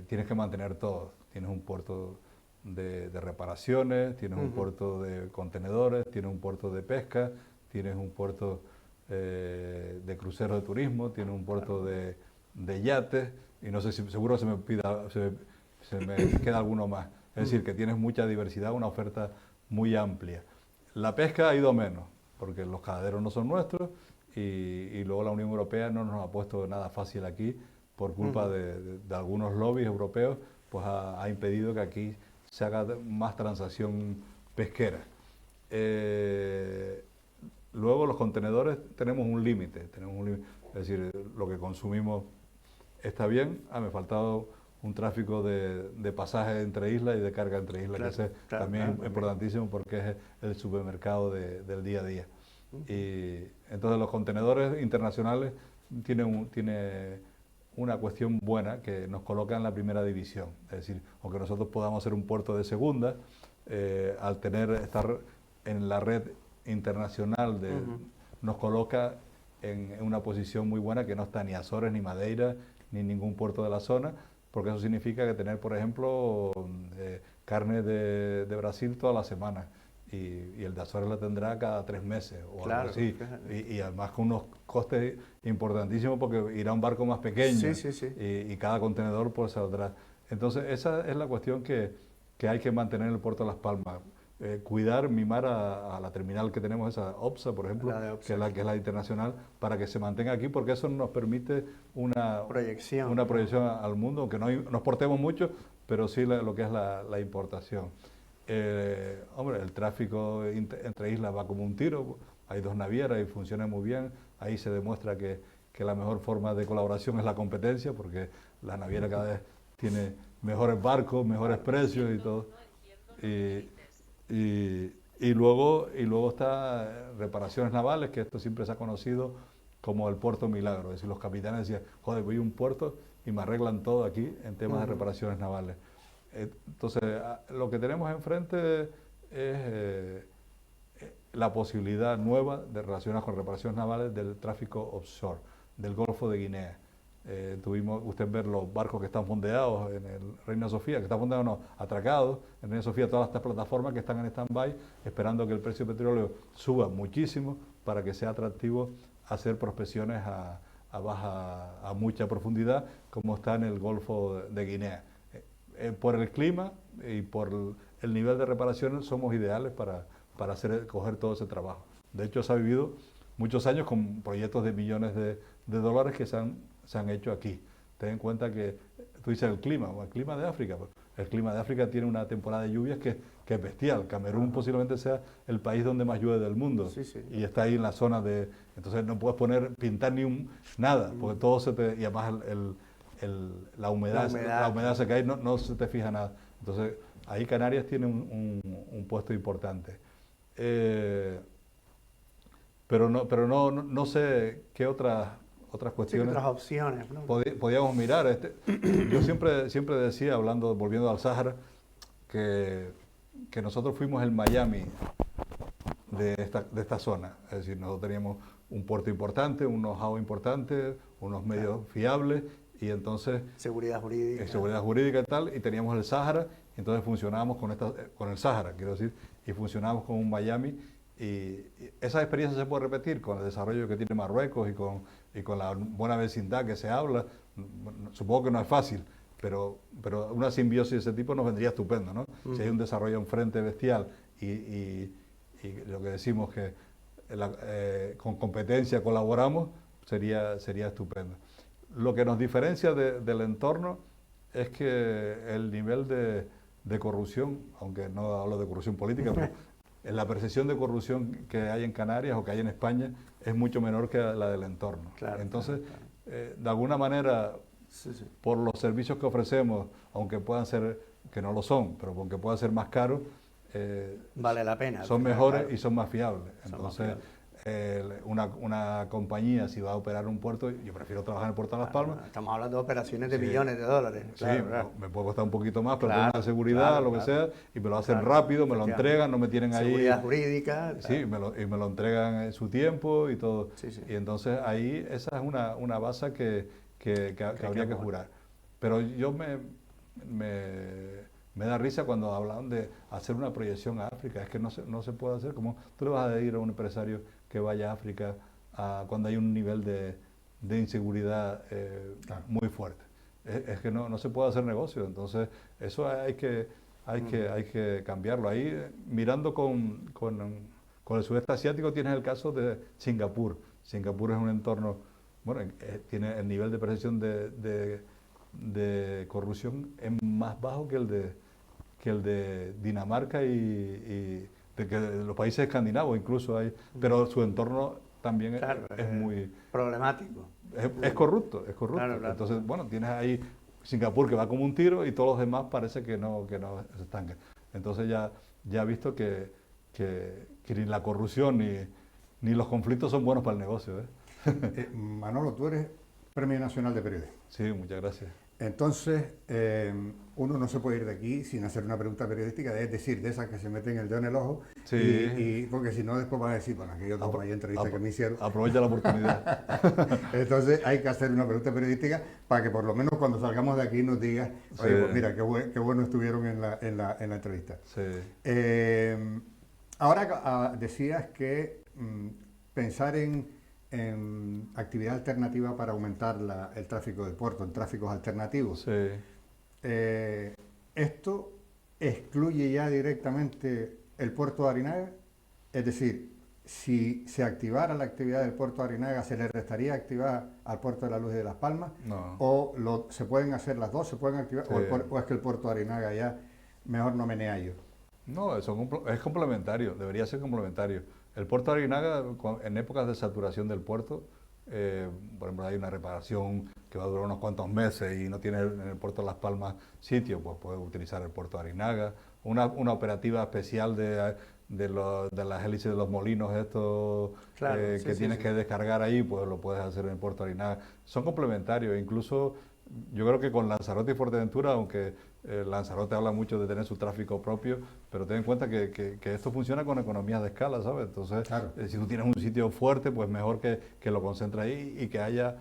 tienes que mantener todo. Tienes un puerto de reparaciones, tienes un puerto de contenedores, tienes un puerto de pesca, tienes un puerto de cruceros de turismo, tienes un puerto de yates, y no sé si seguro se me queda alguno más. Es decir, que tienes mucha diversidad, una oferta muy amplia. La pesca ha ido menos, porque los cadaderos no son nuestros, y luego la Unión Europea no nos ha puesto nada fácil aquí, por culpa de algunos lobbies europeos, pues ha impedido que aquí se haga más transacción pesquera. Luego los contenedores tenemos un límite, es decir, lo que consumimos está bien. Me ha faltado un tráfico de pasajes entre islas y de carga entre islas,
Claro,
que ese
claro,
también
claro,
es importantísimo porque es el supermercado del día a día. Y entonces los contenedores internacionales tienen una cuestión buena, que nos coloca en la primera división. Es decir, aunque nosotros podamos ser un puerto de segunda, al estar en la red internacional nos coloca en una posición muy buena, que no está ni Azores, ni Madeira, ni ningún puerto de la zona, porque eso significa que tener, por ejemplo, carne de Brasil toda la semana, y el de Azores la tendrá cada 3 meses o
Claro,
algo así, y además con unos costes importantísimos, porque irá un barco más pequeño, y cada contenedor pues saldrá. Entonces esa es la cuestión que hay que mantener en el puerto de Las Palmas. Cuidar, mimar a la terminal que tenemos, esa OPSA, por ejemplo, que es la internacional, para que se mantenga aquí, porque eso nos permite una proyección al mundo, aunque no nos portemos mucho, pero sí lo que es la importación. Hombre, el tráfico entre islas va como un tiro, hay 2 navieras y funciona muy bien. Ahí se demuestra que la mejor forma de colaboración es la competencia, porque la naviera cada vez tiene mejores barcos, mejores precios y todo. Y luego está reparaciones navales, que esto siempre se ha conocido como el puerto milagro. Es decir, los capitanes decían, joder, voy a un puerto y me arreglan todo aquí en temas de reparaciones navales. Entonces, lo que tenemos enfrente es la posibilidad nueva de relacionar con reparaciones navales del tráfico offshore, del Golfo de Guinea. Tuvimos usted ver los barcos que están fondeados en el Reina Sofía, que están fondeados, no, atracados en Reina Sofía, todas estas plataformas que están en stand-by, esperando que el precio del petróleo suba muchísimo para que sea atractivo hacer prospecciones a mucha profundidad, como está en el Golfo de Guinea. Por el clima y por el nivel de reparaciones somos ideales para coger todo ese trabajo. De hecho, se ha vivido muchos años con proyectos de millones de dólares que se han hecho aquí. Ten en cuenta que tú dices el clima de África. El clima de África tiene una temporada de lluvias que es bestial. Camerún posiblemente sea el país donde más llueve del mundo. Y está ahí en la zona de... Entonces no puedes pintar nada, porque todo y además la humedad se cae, no se te fija nada. Entonces ahí Canarias tiene un puesto importante. Pero no sé qué otras cuestiones,
otras opciones, ¿no?
Podíamos mirar. Yo siempre decía, volviendo al Sáhara, que nosotros fuimos el Miami de esta zona. Es decir, nosotros teníamos un puerto importante, un know-how importante, unos medios fiables, y entonces...
Seguridad
jurídica y tal, y teníamos el Sáhara, y entonces funcionábamos con el Sáhara, quiero decir, y funcionábamos con un Miami. Y esa experiencia se puede repetir con el desarrollo que tiene Marruecos y con la buena vecindad que se habla. Supongo que no es fácil, pero una simbiosis de ese tipo nos vendría estupendo, ¿no? Si hay un desarrollo enfrente bestial y lo que decimos que con competencia colaboramos, sería estupendo. Lo que nos diferencia del entorno es que el nivel de corrupción, aunque no hablo de corrupción política, pero la percepción de corrupción que hay en Canarias o que hay en España es mucho menor que la del entorno. Entonces, de alguna manera, por los servicios que ofrecemos, aunque puedan ser, que no lo son, pero aunque puedan ser más caros,
vale la pena.
Son mejores y son más fiables. Entonces, una compañía si va a operar un puerto, yo prefiero trabajar en el puerto de Las Palmas.
Estamos hablando de operaciones de
Sí.
millones de dólares.
Sí,
Claro, claro.
me puede costar un poquito más, pero
Claro,
tengo una seguridad,
claro,
lo que sea,
claro.
y me lo hacen
Claro,
rápido, me lo
efectivamente.
entregan, no me tienen ahí.
Seguridad jurídica.
Sí, y me lo entregan en su tiempo y todo.
Sí, sí.
Y entonces ahí esa es una base que habría que jurar. Pero yo me da risa cuando hablan de hacer una proyección a África. Es que no se puede hacer. Como tú le vas a decir a un empresario que vaya a África cuando hay un nivel de inseguridad
Claro.
muy fuerte. Es que no se puede hacer negocio. Entonces, eso hay que cambiarlo. Ahí, mirando con el sudeste asiático, tienes el caso de Singapur. Singapur es un entorno, bueno, tiene el nivel de percepción de corrupción es más bajo que el de Dinamarca y de los países escandinavos incluso hay, pero su entorno también
Claro,
es muy
problemático.
es corrupto, es corrupto.
Claro, claro.
Entonces, bueno, tienes ahí Singapur que va como un tiro y todos los demás parece que no se estancan. Entonces ya he visto que ni la corrupción ni los conflictos son buenos para el negocio, ¿eh?
Manolo, tú eres Premio Nacional de Periodismo.
Sí, muchas gracias.
Entonces, uno no se puede ir de aquí sin hacer una pregunta periodística, es decir, de esas que se meten el dedo en el ojo,
Sí.
porque si no después van a decir, bueno, aquellos dos hay entrevistas que me hicieron.
Aprovecha la oportunidad.
Entonces hay que hacer una pregunta periodística para que por lo menos cuando salgamos de aquí nos digas, oye,
Sí.
pues mira, qué bueno estuvieron en la entrevista.
Sí.
Ahora decías que pensar en actividad alternativa para aumentar el tráfico del puerto, en tráficos alternativos.
Sí.
¿Esto excluye ya directamente el puerto de Arinaga? Es decir, si se activara la actividad del puerto de Arinaga, ¿se le restaría actividad al puerto de la Luz y de Las Palmas?
No.
¿O se pueden hacer las dos? ¿Se pueden activar?
Sí.
¿O es que el puerto de Arinaga ya mejor no menea yo?
No, es complementario, debería ser complementario. El puerto de Arinaga, en épocas de saturación del puerto, por ejemplo, hay una reparación que va a durar unos cuantos meses y no tiene en el puerto de Las Palmas sitio, pues puede utilizar el puerto de Arinaga. Una operativa especial de las hélices de los molinos estos
Claro, sí,
que
sí,
tienes
sí.
que descargar ahí, pues lo puedes hacer en el puerto de Arinaga. Son complementarios, incluso yo creo que con Lanzarote y Fuerteventura, aunque Lanzarote habla mucho de tener su tráfico propio, pero ten en cuenta que esto funciona con economías de escala, ¿sabes? Entonces,
Claro.
si tú tienes un sitio fuerte, pues mejor que lo concentres ahí y que haya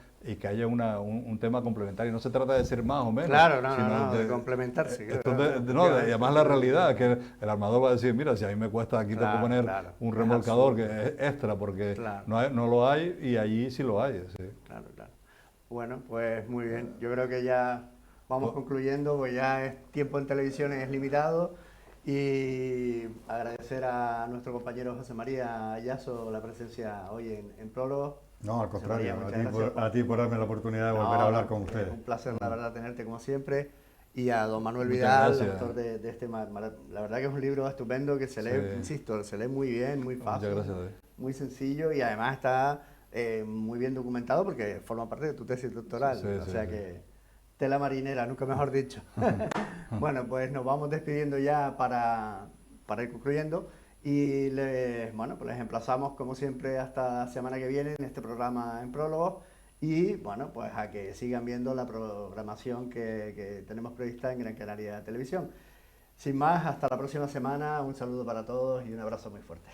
un tema complementario. No se trata de ser más o menos,
Claro, no,
sino
no, de complementarse.
esto
Claro.
y además la realidad, que el armador va a decir, mira, si a mí me cuesta aquí tengo que
Claro,
poner
claro.
un
Es
remolcador
absurdo.
que es extra, porque
Claro.
no lo hay y allí sí lo hay. Sí.
Claro, claro. Bueno, pues muy bien. Yo creo que ya vamos concluyendo, pues ya es tiempo en televisión es limitado y agradecer a nuestro compañero José María Ayazo la presencia hoy en Prólogo.
No, al
José
contrario,
María,
a
muchas
ti,
gracias
a ti por darme la oportunidad de volver a hablar con ustedes.
Es un placer, la verdad, tenerte como siempre. Y a don Manuel
Muchas
Vidal,
gracias.
autor de este... La verdad que es un libro estupendo que se lee,
Sí.
insisto, se lee muy bien, muy fácil,
Muchas gracias.
muy sencillo y además está muy bien documentado porque forma parte de tu tesis doctoral.
Sí,
o
sí,
sea
sí.
que tela marinera, nunca mejor dicho. Bueno, pues nos vamos despidiendo ya para ir concluyendo y bueno, pues les emplazamos como siempre hasta la semana que viene en este programa en Prólogo y bueno, pues a que sigan viendo la programación que tenemos prevista en Gran Canaria Televisión. Sin más, hasta la próxima semana, un saludo para todos y un abrazo muy fuerte.